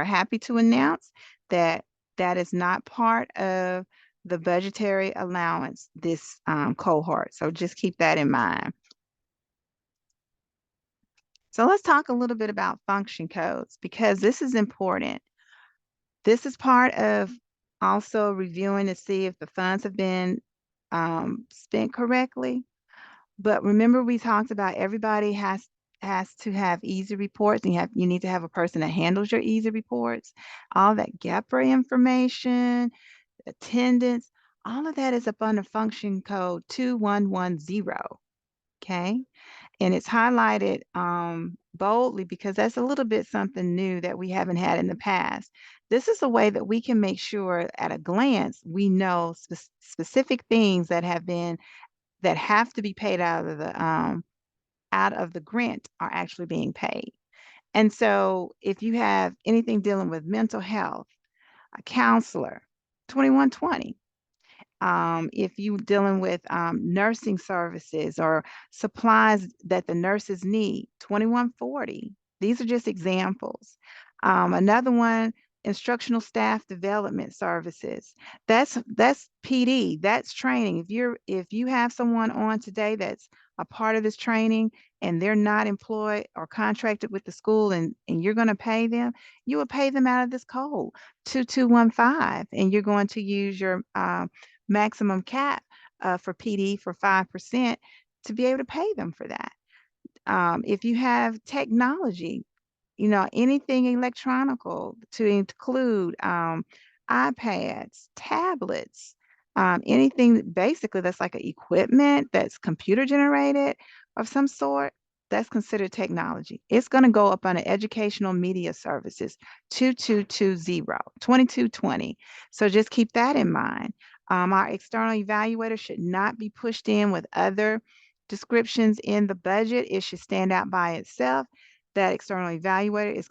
happy to announce that that is not part of the budgetary allowance this cohort. So just keep that in mind. So let's talk a little bit about function codes because this is important. This is part of also reviewing to see if the funds have been spent correctly. But remember, we talked about everybody has to have easy reports, and you need to have a person that handles your easy reports. All that GAPRA information, attendance, all of that is up under function code 2110. Okay. And it's highlighted boldly because that's a little bit something new that we haven't had in the past. This is a way that we can make sure at a glance we know specific things that have to be paid out of the grant are actually being paid. And so if you have anything dealing with mental health, a counselor, 2120. If you're dealing with nursing services or supplies that the nurses need, 2140. These are just examples. Another one, instructional staff development services. That's PD, that's training. If you have someone on today that's a part of this training and they're not employed or contracted with the school and you're going to pay them, you will pay them out of this code 2215, and you're going to use your maximum cap for PD for 5% to be able to pay them for that. If you have technology, anything electronical to include iPads, tablets, anything basically that's like an equipment that's computer generated of some sort, that's considered technology. It's going to go up on educational media services, 2220. So just keep that in mind. Our external evaluator should not be pushed in with other descriptions in the budget. It should stand out by itself. That external evaluator is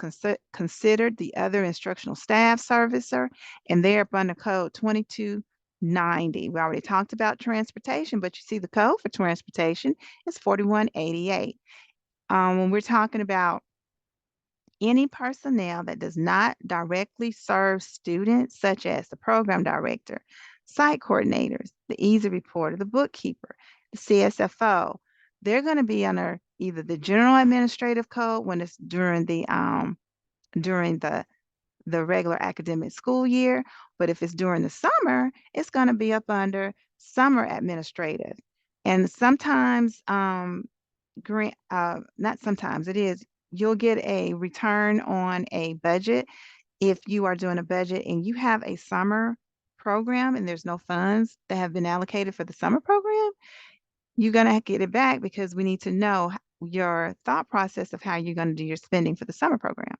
considered the other instructional staff servicer, and they're up under code 2290. We already talked about transportation, but you see the code for transportation is 4188. When we're talking about any personnel that does not directly serve students, such as the program director, site coordinators, the easy reporter, the bookkeeper, the CSFO, they're going to be under either the general administrative code when it's during the regular academic school year, but if it's during the summer, it's going to be up under summer administrative. And sometimes not sometimes, it is, you'll get a return on a budget if you are doing a budget and you have a summer program and there's no funds that have been allocated for the summer program. you're going to get it back because we need to know your thought process of how you're going to do your spending for the summer program.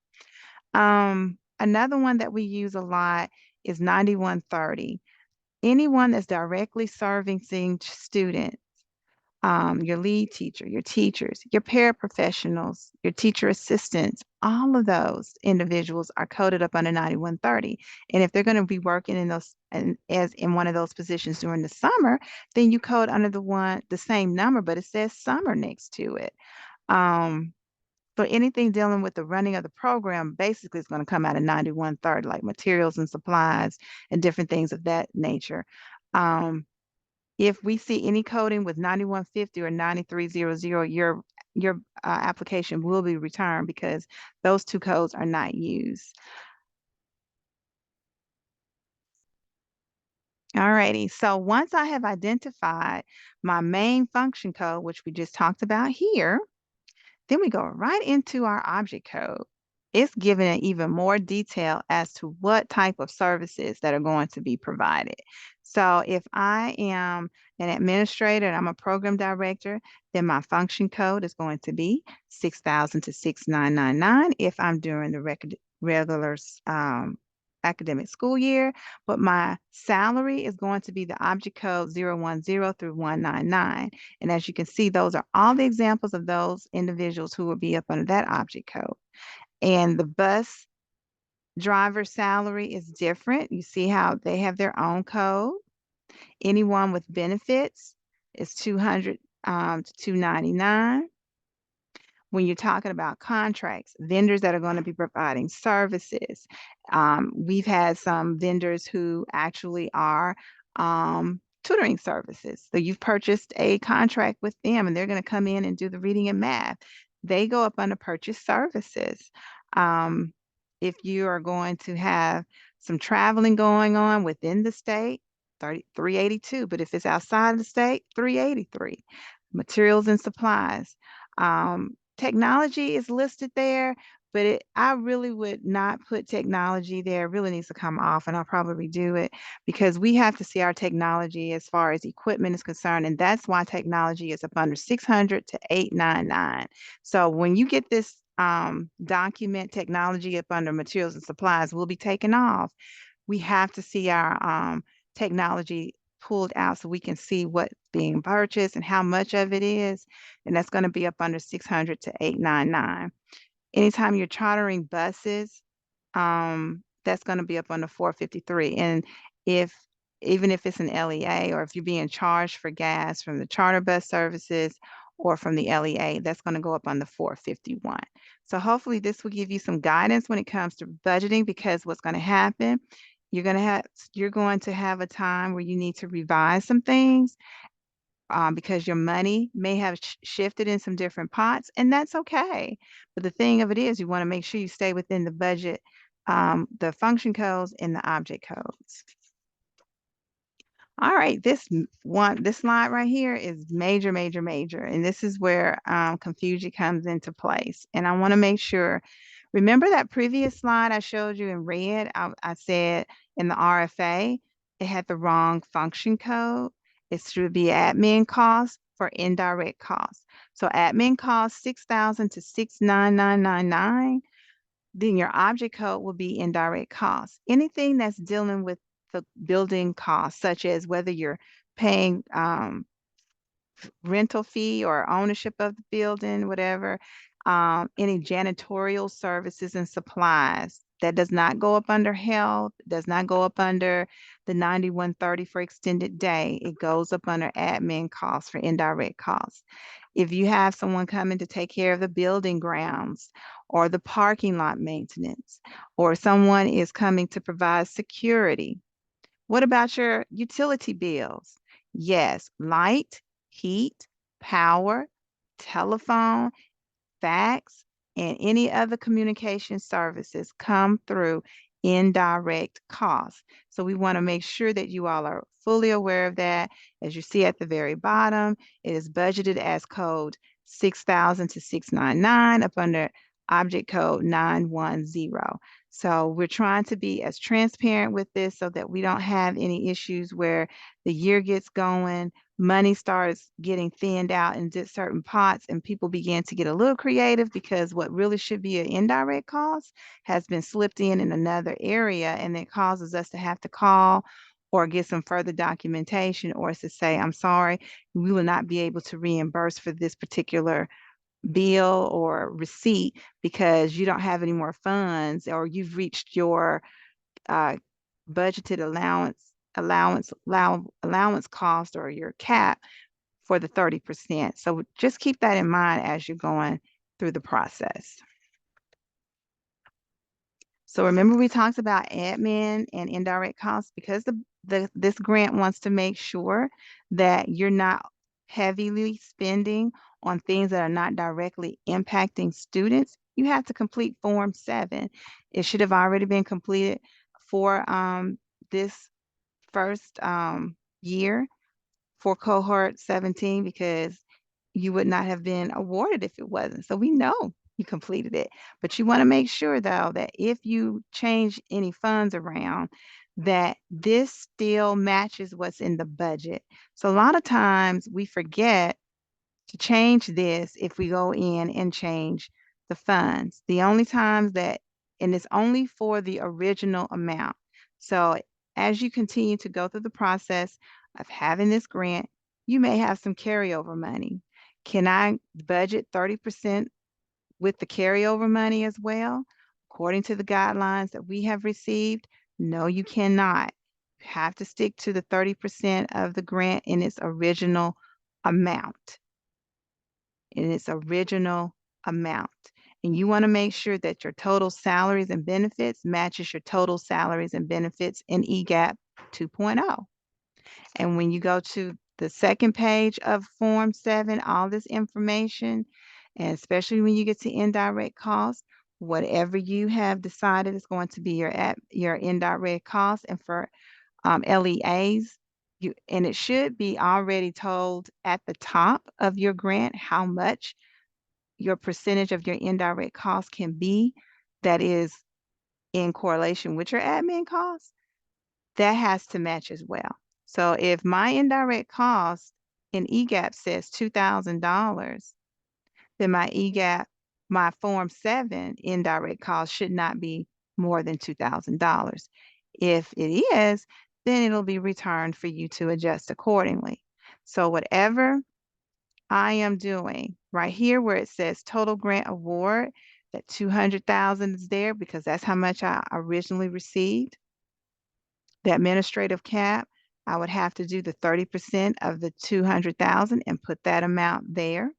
Another one that we use a lot is 9130. Anyone that's directly servicing students, your lead teacher, your teachers, your paraprofessionals, your teacher assistants, all of those individuals are coded up under 9130. And if they're going to be working in those as in one of those positions during the summer, then you code under the same number, but it says summer next to it. So anything dealing with the running of the program basically is going to come out of 9130, like materials and supplies and different things of that nature. If we see any coding with 9150 or 9300, your application will be returned because those two codes are not used. Alrighty, so once I have identified my main function code, which we just talked about here, then we go right into our object code. It's given an even more detail as to what type of services that are going to be provided. So if I am an administrator and I'm a program director, then my function code is going to be 6000 to 6999 if I'm during the regular academic school year, but my salary is going to be the object code 010 through 199. And as you can see, those are all the examples of those individuals who will be up under that object code. And the bus driver salary is different. You see how they have their own code. Anyone with benefits is 200 to 299. When you're talking about contracts, vendors that are going to be providing services, we've had some vendors who actually are tutoring services. So you've purchased a contract with them and they're going to come in and do the reading and math. They go up under purchase services. If you are going to have some traveling going on within the state, 382, but if it's outside of the state, 383. Materials and supplies. Technology is listed there, but I really would not put technology there. It really needs to come off, and I'll probably redo it because we have to see our technology as far as equipment is concerned, and that's why technology is up under 600 to 899. So when you get this document technology up under materials and supplies will be taken off. We have to see our technology pulled out so we can see what's being purchased and how much of it is. And that's going to be up under 600 to 899. Anytime you're chartering buses, that's going to be up under 453. And even if it's an LEA or if you're being charged for gas from the charter bus services or from the LEA, that's going to go up under 451. So hopefully this will give you some guidance when it comes to budgeting, because what's going to happen, you're going to have a time where you need to revise some things because your money may have shifted in some different pots, and that's okay. But the thing of it is, you want to make sure you stay within the budget, the function codes and the object codes. All right, this slide right here is major, major, major. And this is where confusion comes into place. And I want to make sure, remember that previous slide I showed you in red? I said in the RFA, it had the wrong function code. It should be admin costs for indirect costs. So admin costs 6,000 to 69999. Then your object code will be indirect costs. Anything that's dealing with the building costs, such as whether you're paying rental fee or ownership of the building, whatever, any janitorial services and supplies, that does not go up under health, does not go up under the 9130 for extended day. It goes up under admin costs for indirect costs. If you have someone coming to take care of the building grounds or the parking lot maintenance, or someone is coming to provide security. What about your utility bills? Yes, light, heat, power, telephone, fax, and any other communication services come through indirect costs. So we want to make sure that you all are fully aware of that. As you see at the very bottom, it is budgeted as code 6,000 to 699 up under object code 910. So we're trying to be as transparent with this so that we don't have any issues where the year gets going, money starts getting thinned out in certain pots, and people begin to get a little creative because what really should be an indirect cost has been slipped in another area, and it causes us to have to call or get some further documentation, or to say, I'm sorry, we will not be able to reimburse for this particular bill or receipt because you don't have any more funds, or you've reached your budgeted allowance cost or your cap for the 30%. So just keep that in mind as you're going through the process. So remember, we talked about admin and indirect costs because this grant wants to make sure that you're not heavily spending on things that are not directly impacting students. You have to complete Form 7. It should have already been completed for this first year for Cohort 17 because you would not have been awarded if it wasn't. So we know you completed it, but you want to make sure though that if you change any funds around, that this still matches what's in the budget. So a lot of times we forget to change this if we go in and change the funds. The only times that, and it's only for the original amount. So as you continue to go through the process of having this grant, you may have some carryover money. Can I budget 30% with the carryover money as well? According to the guidelines that we have received, no, you cannot. You have to stick to the 30% of the grant in its original amount. In its original amount. And you want to make sure that your total salaries and benefits matches your total salaries and benefits in EGAP 2.0. And when you go to the second page of Form 7, all this information, and especially when you get to indirect costs, whatever you have decided is going to be your indirect costs, and for LEAs, and it should be already told at the top of your grant how much your percentage of your indirect costs can be that is in correlation with your admin costs. That has to match as well. So if my indirect cost in EGAP says $2,000, then my Form 7 indirect cost should not be more than $2,000. If it is, then it'll be returned for you to adjust accordingly. So whatever I am doing right here where it says total grant award, that 200,000 is there because that's how much I originally received. The administrative cap, I would have to do the 30% of the 200,000 and put that amount there.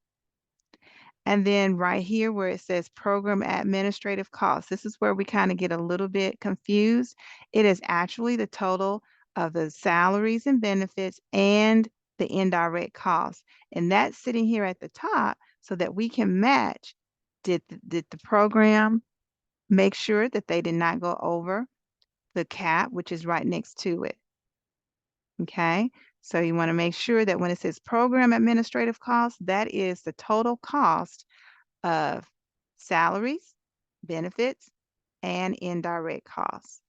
And then right here where it says program administrative costs, this is where we kind of get a little bit confused. It is actually the total of the salaries and benefits and the indirect costs. And that's sitting here at the top so that we can match. Did the program make sure that they did not go over the cap, which is right next to it? Okay, so you want to make sure that when it says program administrative costs, that is the total cost of salaries, benefits, and indirect costs.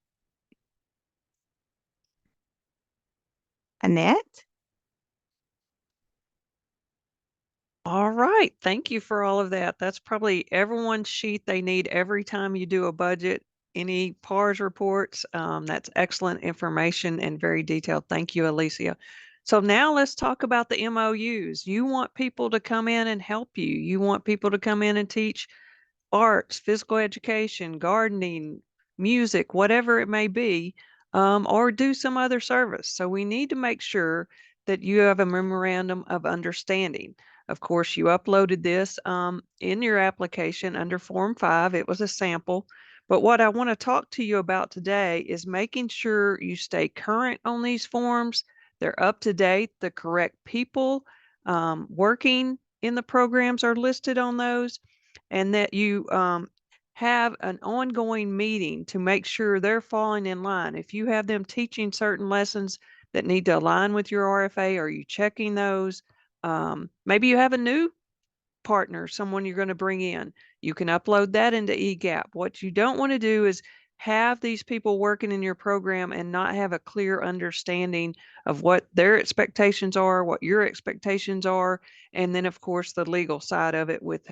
Annette? All right. Thank you for all of that. That's probably everyone's sheet they need every time you do a budget, any PARS reports. That's excellent information and very detailed. Thank you, Alicia. So now let's talk about the MOUs. You want people to come in and help you. You want people to come in and teach arts, physical education, gardening, music, whatever it may be, or do some other service. So we need to make sure that you have a memorandum of understanding. Of course, you uploaded this in your application under Form 5. It was a sample. But what I want to talk to you about today is making sure you stay current on these forms. They're up to date. The correct people working in the programs are listed on those, and that you have an ongoing meeting to make sure they're falling in line. If you have them teaching certain lessons that need to align with your RFA, are you checking those? Maybe you have a new partner, someone you're going to bring in. You can upload that into EGAP. What you don't want to do is have these people working in your program and not have a clear understanding of what their expectations are, what your expectations are, and then of course the legal side of it with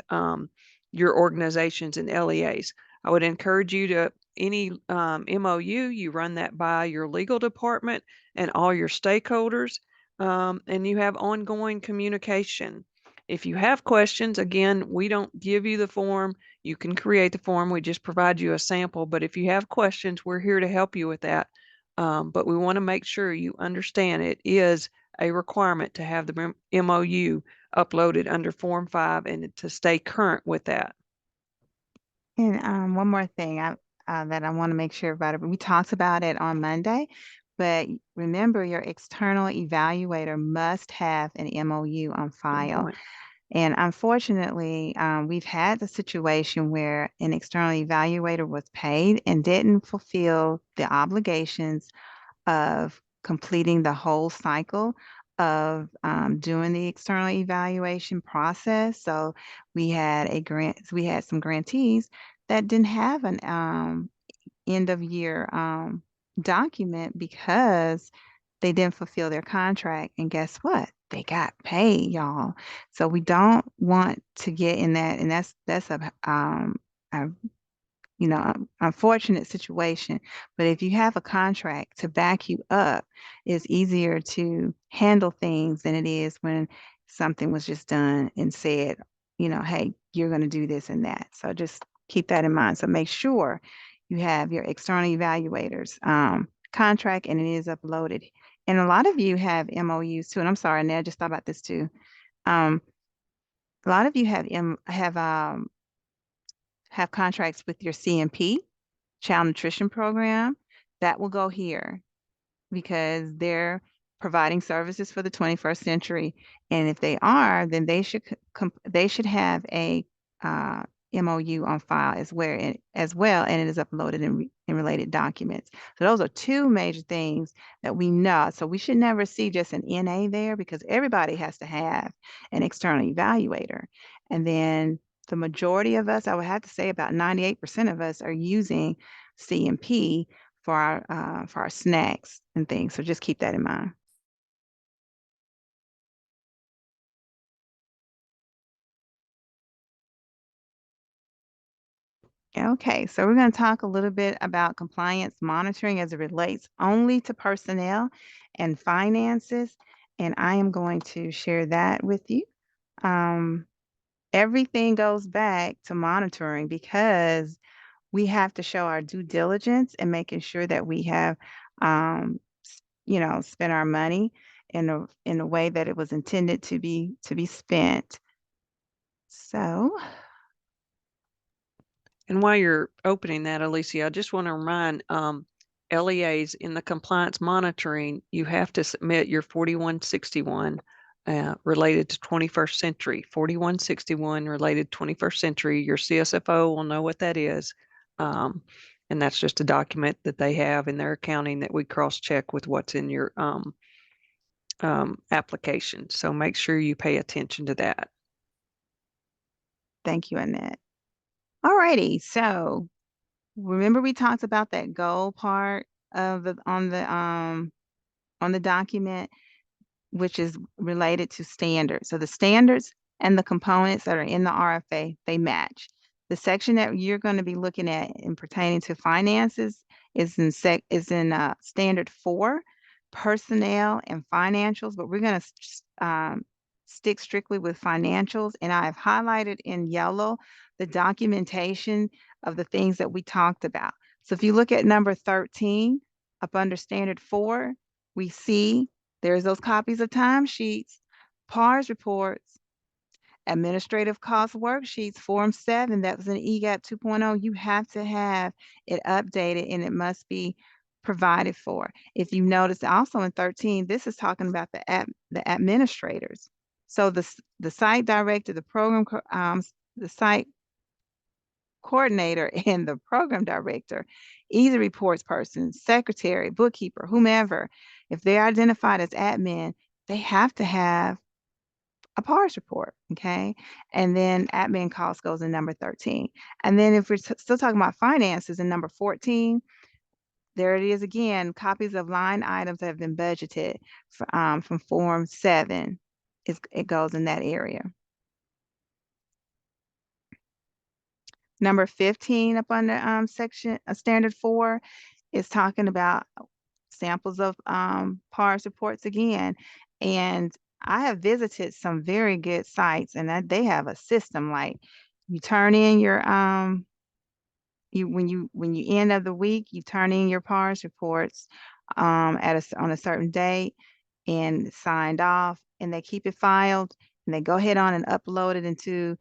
your organizations and LEAs. I would encourage you to any MOU, you run that by your legal department and all your stakeholders, and you have ongoing communication. If you have questions, again, we don't give you the form. You can create the form. We just provide you a sample. But if you have questions, we're here to help you with that. But we want to make sure you understand it is a requirement to have the MOU uploaded under Form 5 and to stay current with that. And one more thing that I want to make sure about it. We talked about it on Monday, but remember your external evaluator must have an MOU on file. And unfortunately, we've had the situation where an external evaluator was paid and didn't fulfill the obligations of completing the whole cycle of doing the external evaluation process. So we had some grantees that didn't have an end of year document because they didn't fulfill their contract. And guess what? They got paid, y'all. So we don't want to get in that, and that's a unfortunate situation. But if you have a contract to back you up, it's easier to handle things than it is when something was just done and said, hey, you're going to do this and that. So just keep that in mind. So make sure you have your external evaluators contract and it is uploaded. And a lot of you have MOUs too. And I'm sorry, Ned, just thought about this too. A lot of you have contracts with your CNP, Child Nutrition Program. That will go here because they're providing services for the 21st century. And if they are, then they should have a MOU on file as well, and it is uploaded in related documents. So those are two major things that we know. So we should never see just an NA there because everybody has to have an external evaluator. And then the majority of us, I would have to say about 98% of us are using CNP for our snacks and things. So just keep that in mind. Okay, so we're going to talk a little bit about compliance monitoring as it relates only to personnel and finances, and I am going to share that with you. Everything goes back to monitoring because we have to show our due diligence and making sure that we have, spent our money in a way that it was intended to be spent. So. And while you're opening that, Alicia, I just want to remind LEAs in the compliance monitoring, you have to submit your 4161 related to 21st century. 4161 related to 21st century. Your CSFO will know what that is. And that's just a document that they have in their accounting that we cross-check with what's in your application. So make sure you pay attention to that. Thank you, Annette. All righty, so remember we talked about that goal part of on the document, which is related to standards. So the standards and the components that are in the RFA, they match. The section that you're going to be looking at in pertaining to finances is in standard 4, personnel and financials, but we're going to stick strictly with financials. And I've highlighted in yellow the documentation of the things that we talked about. So if you look at number 13 up under standard 4, we see there's those copies of timesheets, PARS reports, administrative cost worksheets, Form 7, that was an EGAP 2.0. You have to have it updated and it must be provided for. If you notice also in 13, this is talking about the administrators. So the site director, the program, the site coordinator and the program director, easy reports person, secretary, bookkeeper, whomever, if they're identified as admin, they have to have a PARS report, okay? And then admin cost goes in number 13. And then if we're still talking about finances in number 14, there it is again, copies of line items that have been budgeted from Form 7. It goes in that area. Number 15 up under section standard 4 is talking about samples of PARS reports again. And I have visited some very good sites, and they have a system like you turn in your when you end of the week, you turn in your PARS reports on a certain date and signed off, and they keep it filed, and they go ahead on and upload it into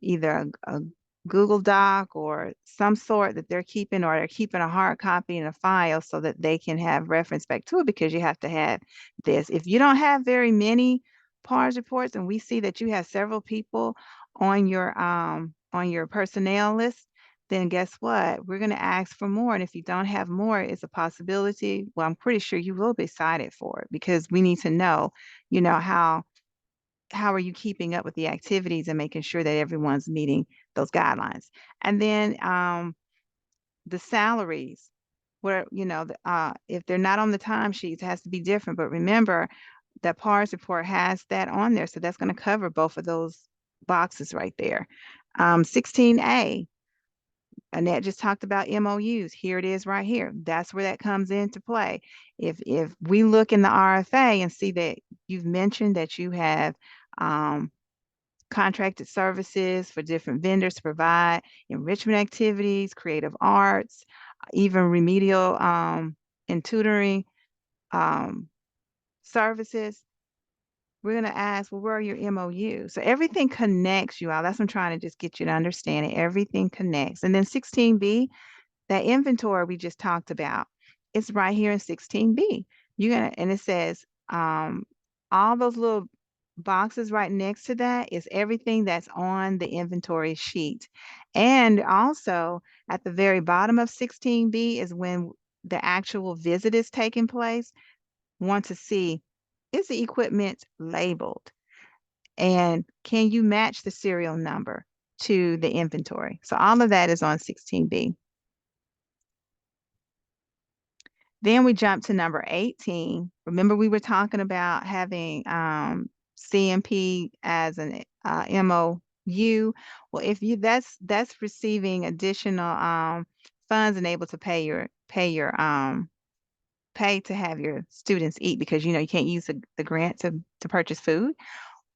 either a Google Doc or some sort that they're keeping, or they're keeping a hard copy in a file so that they can have reference back to it, because you have to have this. If you don't have very many PARS reports, and we see that you have several people on your personnel list, then guess what? We're going to ask for more. And if you don't have more, it's a possibility. Well, I'm pretty sure you will be cited for it, because we need to know, how are you keeping up with the activities and making sure that everyone's meeting those guidelines. And then the salaries, where, if they're not on the timesheets, it has to be different. But remember, that PARS report has that on there. So that's going to cover both of those boxes right there. 16A, Annette just talked about MOUs. Here it is right here. That's where that comes into play. If we look in the RFA and see that you've mentioned that you have contracted services for different vendors to provide enrichment activities, creative arts, even remedial and tutoring services, we're going to ask, well, where are your MOUs? So everything connects, you all. That's what I'm trying to just get you to understand it. Everything connects. And then 16B, that inventory we just talked about, it's right here in 16B. And it says all those little boxes right next to that is everything that's on the inventory sheet. And also at the very bottom of 16B is when the actual visit is taking place. Want to see, is the equipment labeled? And can you match the serial number to the inventory? So all of that is on 16B. Then we jump to number 18. Remember, we were talking about having CMP as an MOU. Well, if that's receiving additional funds and able to pay to have your students eat, because you can't use the grant to purchase food.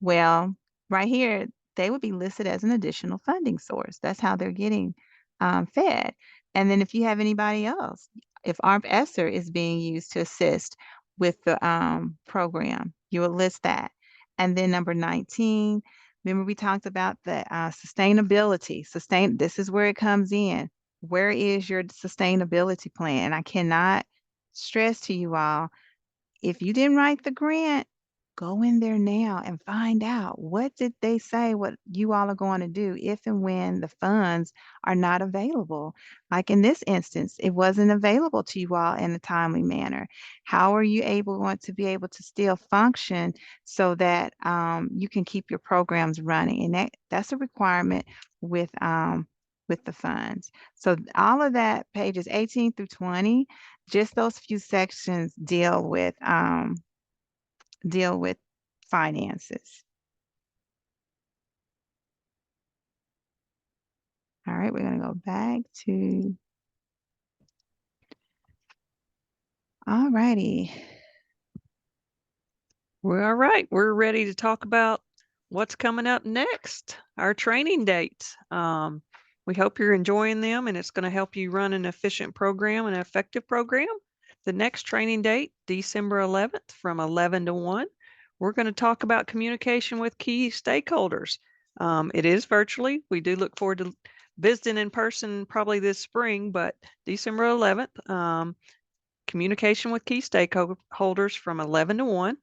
Well, right here, they would be listed as an additional funding source. That's how they're getting fed. And then if you have anybody else, if ARP ESSER is being used to assist with the program, you will list that. And then number 19, remember we talked about the sustainability. This is where it comes in. Where is your sustainability plan? And I cannot stress to you all, if you didn't write the grant, go in there now and find out, what did they say, what you all are going to do if and when the funds are not available. Like in this instance, it wasn't available to you all in a timely manner. How are you want to be able to still function so that you can keep your programs running? And that's a requirement with the funds. So all of that, pages 18 through 20, just those few sections deal with finances. All right, we're going to go back to, all righty. Well, all right, we're ready to talk about what's coming up next, our training dates. We hope you're enjoying them, and it's going to help you run an efficient program, an effective program. The next training date, December 11th from 11 to 1. We're going to talk about communication with key stakeholders. It is virtually. We do look forward to visiting in person probably this spring, but December 11th, communication with key stakeholders from 11 to 1.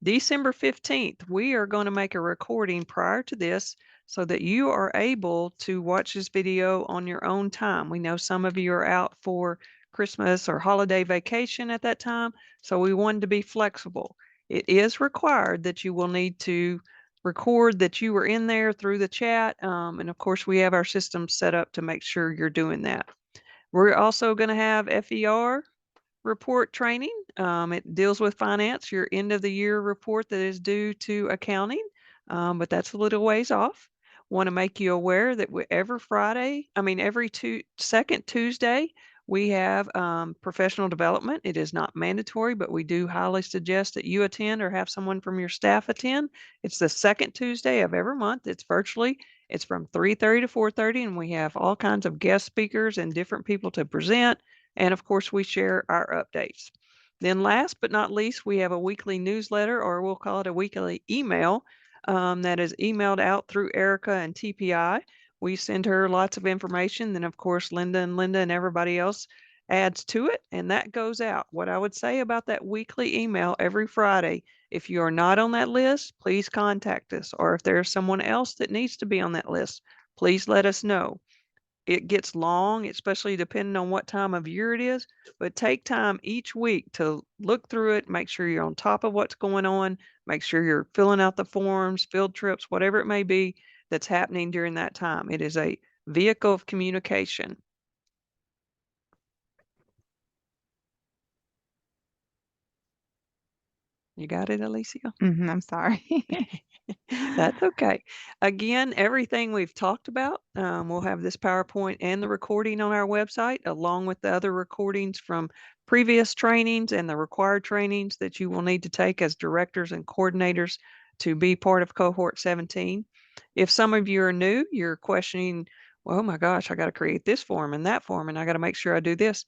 December 15th, we are going to make a recording prior to this so that you are able to watch this video on your own time. We know some of you are out for Christmas or holiday vacation at that time, so we wanted to be flexible. It is required that you will need to record that you were in there through the chat. And of course, we have our system set up to make sure you're doing that. We're also going to have FER report training. It deals with finance, your end of the year report that is due to accounting, but that's a little ways off. Want to make you aware that every second Tuesday, we have professional development. It is not mandatory, but we do highly suggest that you attend or have someone from your staff attend. It's the second Tuesday of every month. It's virtually. It's from 3:30 to 4:30, and we have all kinds of guest speakers and different people to present. And of course, we share our updates. Then last but not least, we have a weekly newsletter, or we'll call it a weekly email, that is emailed out through Erica and TPI. We send her lots of information. Then, of course, Linda and everybody else adds to it, and that goes out. What I would say about that weekly email every Friday, if you are not on that list, please contact us. Or if there's someone else that needs to be on that list, please let us know. It gets long, especially depending on what time of year it is, but take time each week to look through it, make sure you're on top of what's going on, make sure you're filling out the forms, field trips, whatever it may be that's happening during that time. It is a vehicle of communication. You got it, Alicia? I'm sorry. That's okay. Again, everything we've talked about, we'll have this PowerPoint and the recording on our website, along with the other recordings from previous trainings and the required trainings that you will need to take as directors and coordinators to be part of Cohort 17. If some of you are new, you're questioning, well, oh my gosh, I got to create this form and that form, and I got to make sure I do this.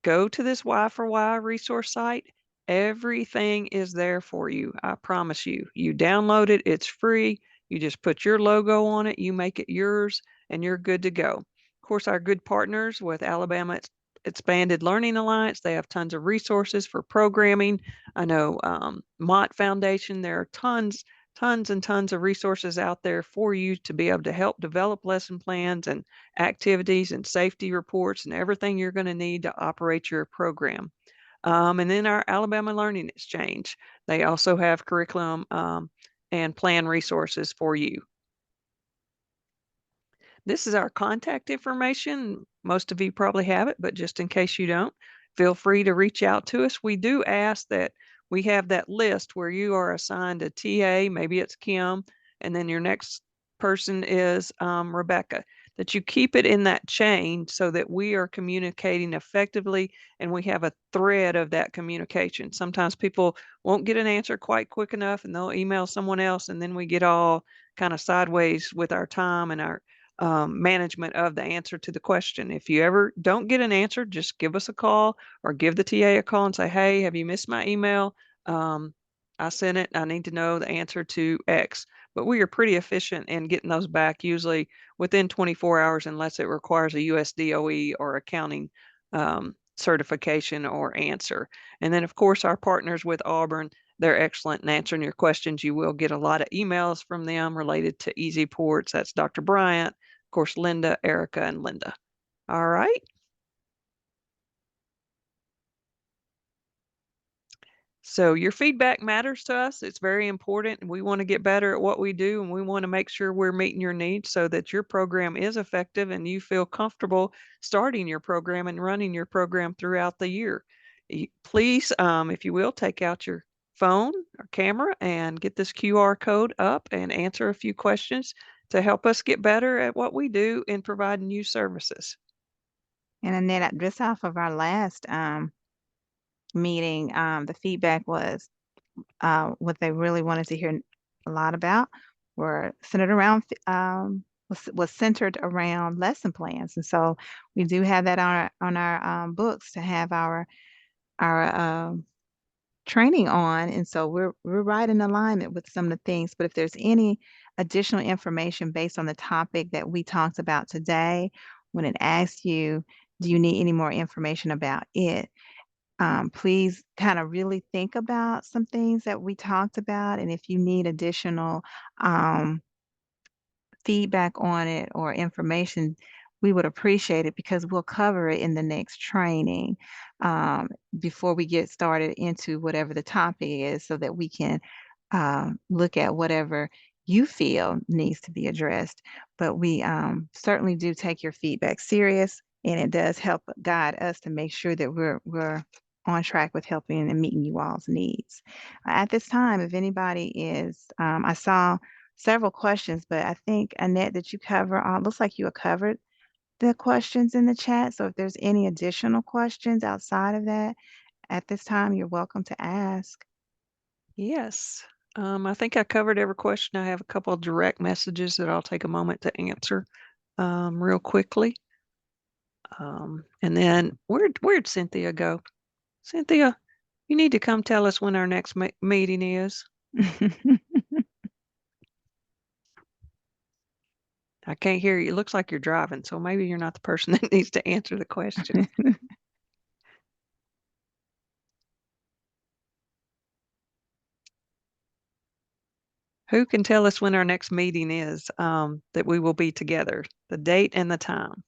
Go to this Y4Y resource site. Everything is there for you. I promise you. You download it. It's free. You just put your logo on it. You make it yours, and you're good to go. Of course, our good partners with Alabama Expanded Learning Alliance, they have tons of resources for programming. I know Mott Foundation, there are tons and tons of resources out there for you to be able to help develop lesson plans and activities and safety reports and everything you're going to need to operate your program. And then our Alabama Learning Exchange, they also have curriculum and plan resources for you. This is our contact information. Most of you probably have it, but just in case you don't, feel free to reach out to us. We do ask that we have that list where you are assigned a TA, maybe it's Kim, and then your next person is Rebecca, that you keep it in that chain so that we are communicating effectively and we have a thread of that communication. Sometimes people won't get an answer quite quick enough and they'll email someone else, and then we get all kind of sideways with our time and our management of the answer to the question. If you ever don't get an answer, just give us a call or give the TA a call and say, hey, have you missed my email? I sent it. I need to know the answer to X. But we are pretty efficient in getting those back, usually within 24 hours, unless it requires a USDOE or accounting certification or answer. And then, of course, our partners with Auburn, they're excellent in answering your questions. You will get a lot of emails from them related to Easy Ports. That's Dr. Bryant, of course, Linda, Erica, and Linda. All right. So your feedback matters to us. It's very important. We want to get better at what we do, and we want to make sure we're meeting your needs so that your program is effective and you feel comfortable starting your program and running your program throughout the year. Please, if you will, take out your phone or camera and get this QR code up and answer a few questions to help us get better at what we do in providing you services. And Annette, just off of our last meeting, the feedback was what they really wanted to hear a lot about were centered around was centered around lesson plans, and so we do have that on our books to have our training on, and so we're right in alignment with some of the things. But if there's any additional information based on the topic that we talked about today, when it asks you, do you need any more information about it? Please kind of really think about some things that we talked about. And if you need additional feedback on it or information, we would appreciate it because we'll cover it in the next training before we get started into whatever the topic is so that we can look at whatever you feel needs to be addressed. But we certainly do take your feedback serious, and it does help guide us to make sure that we're on track with helping and meeting you all's needs. At this time, if anybody is, I saw several questions, but I think, Annette, that you cover, looks like you covered the questions in the chat. So if there's any additional questions outside of that, at this time, you're welcome to ask. Yes. I think I covered every question. I have a couple of direct messages that I'll take a moment to answer real quickly. And then where'd Cynthia go? Cynthia, you need to come tell us when our next meeting is. I can't hear you. It looks like you're driving, so maybe you're not the person that needs to answer the question. Who can tell us when our next meeting is, that we will be together, the date and the time?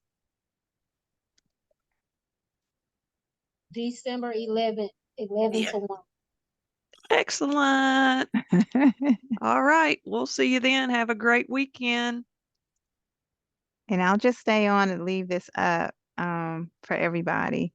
December 11th, 11 to 1. Excellent. All right. We'll see you then. Have a great weekend. And I'll just stay on and leave this up for everybody.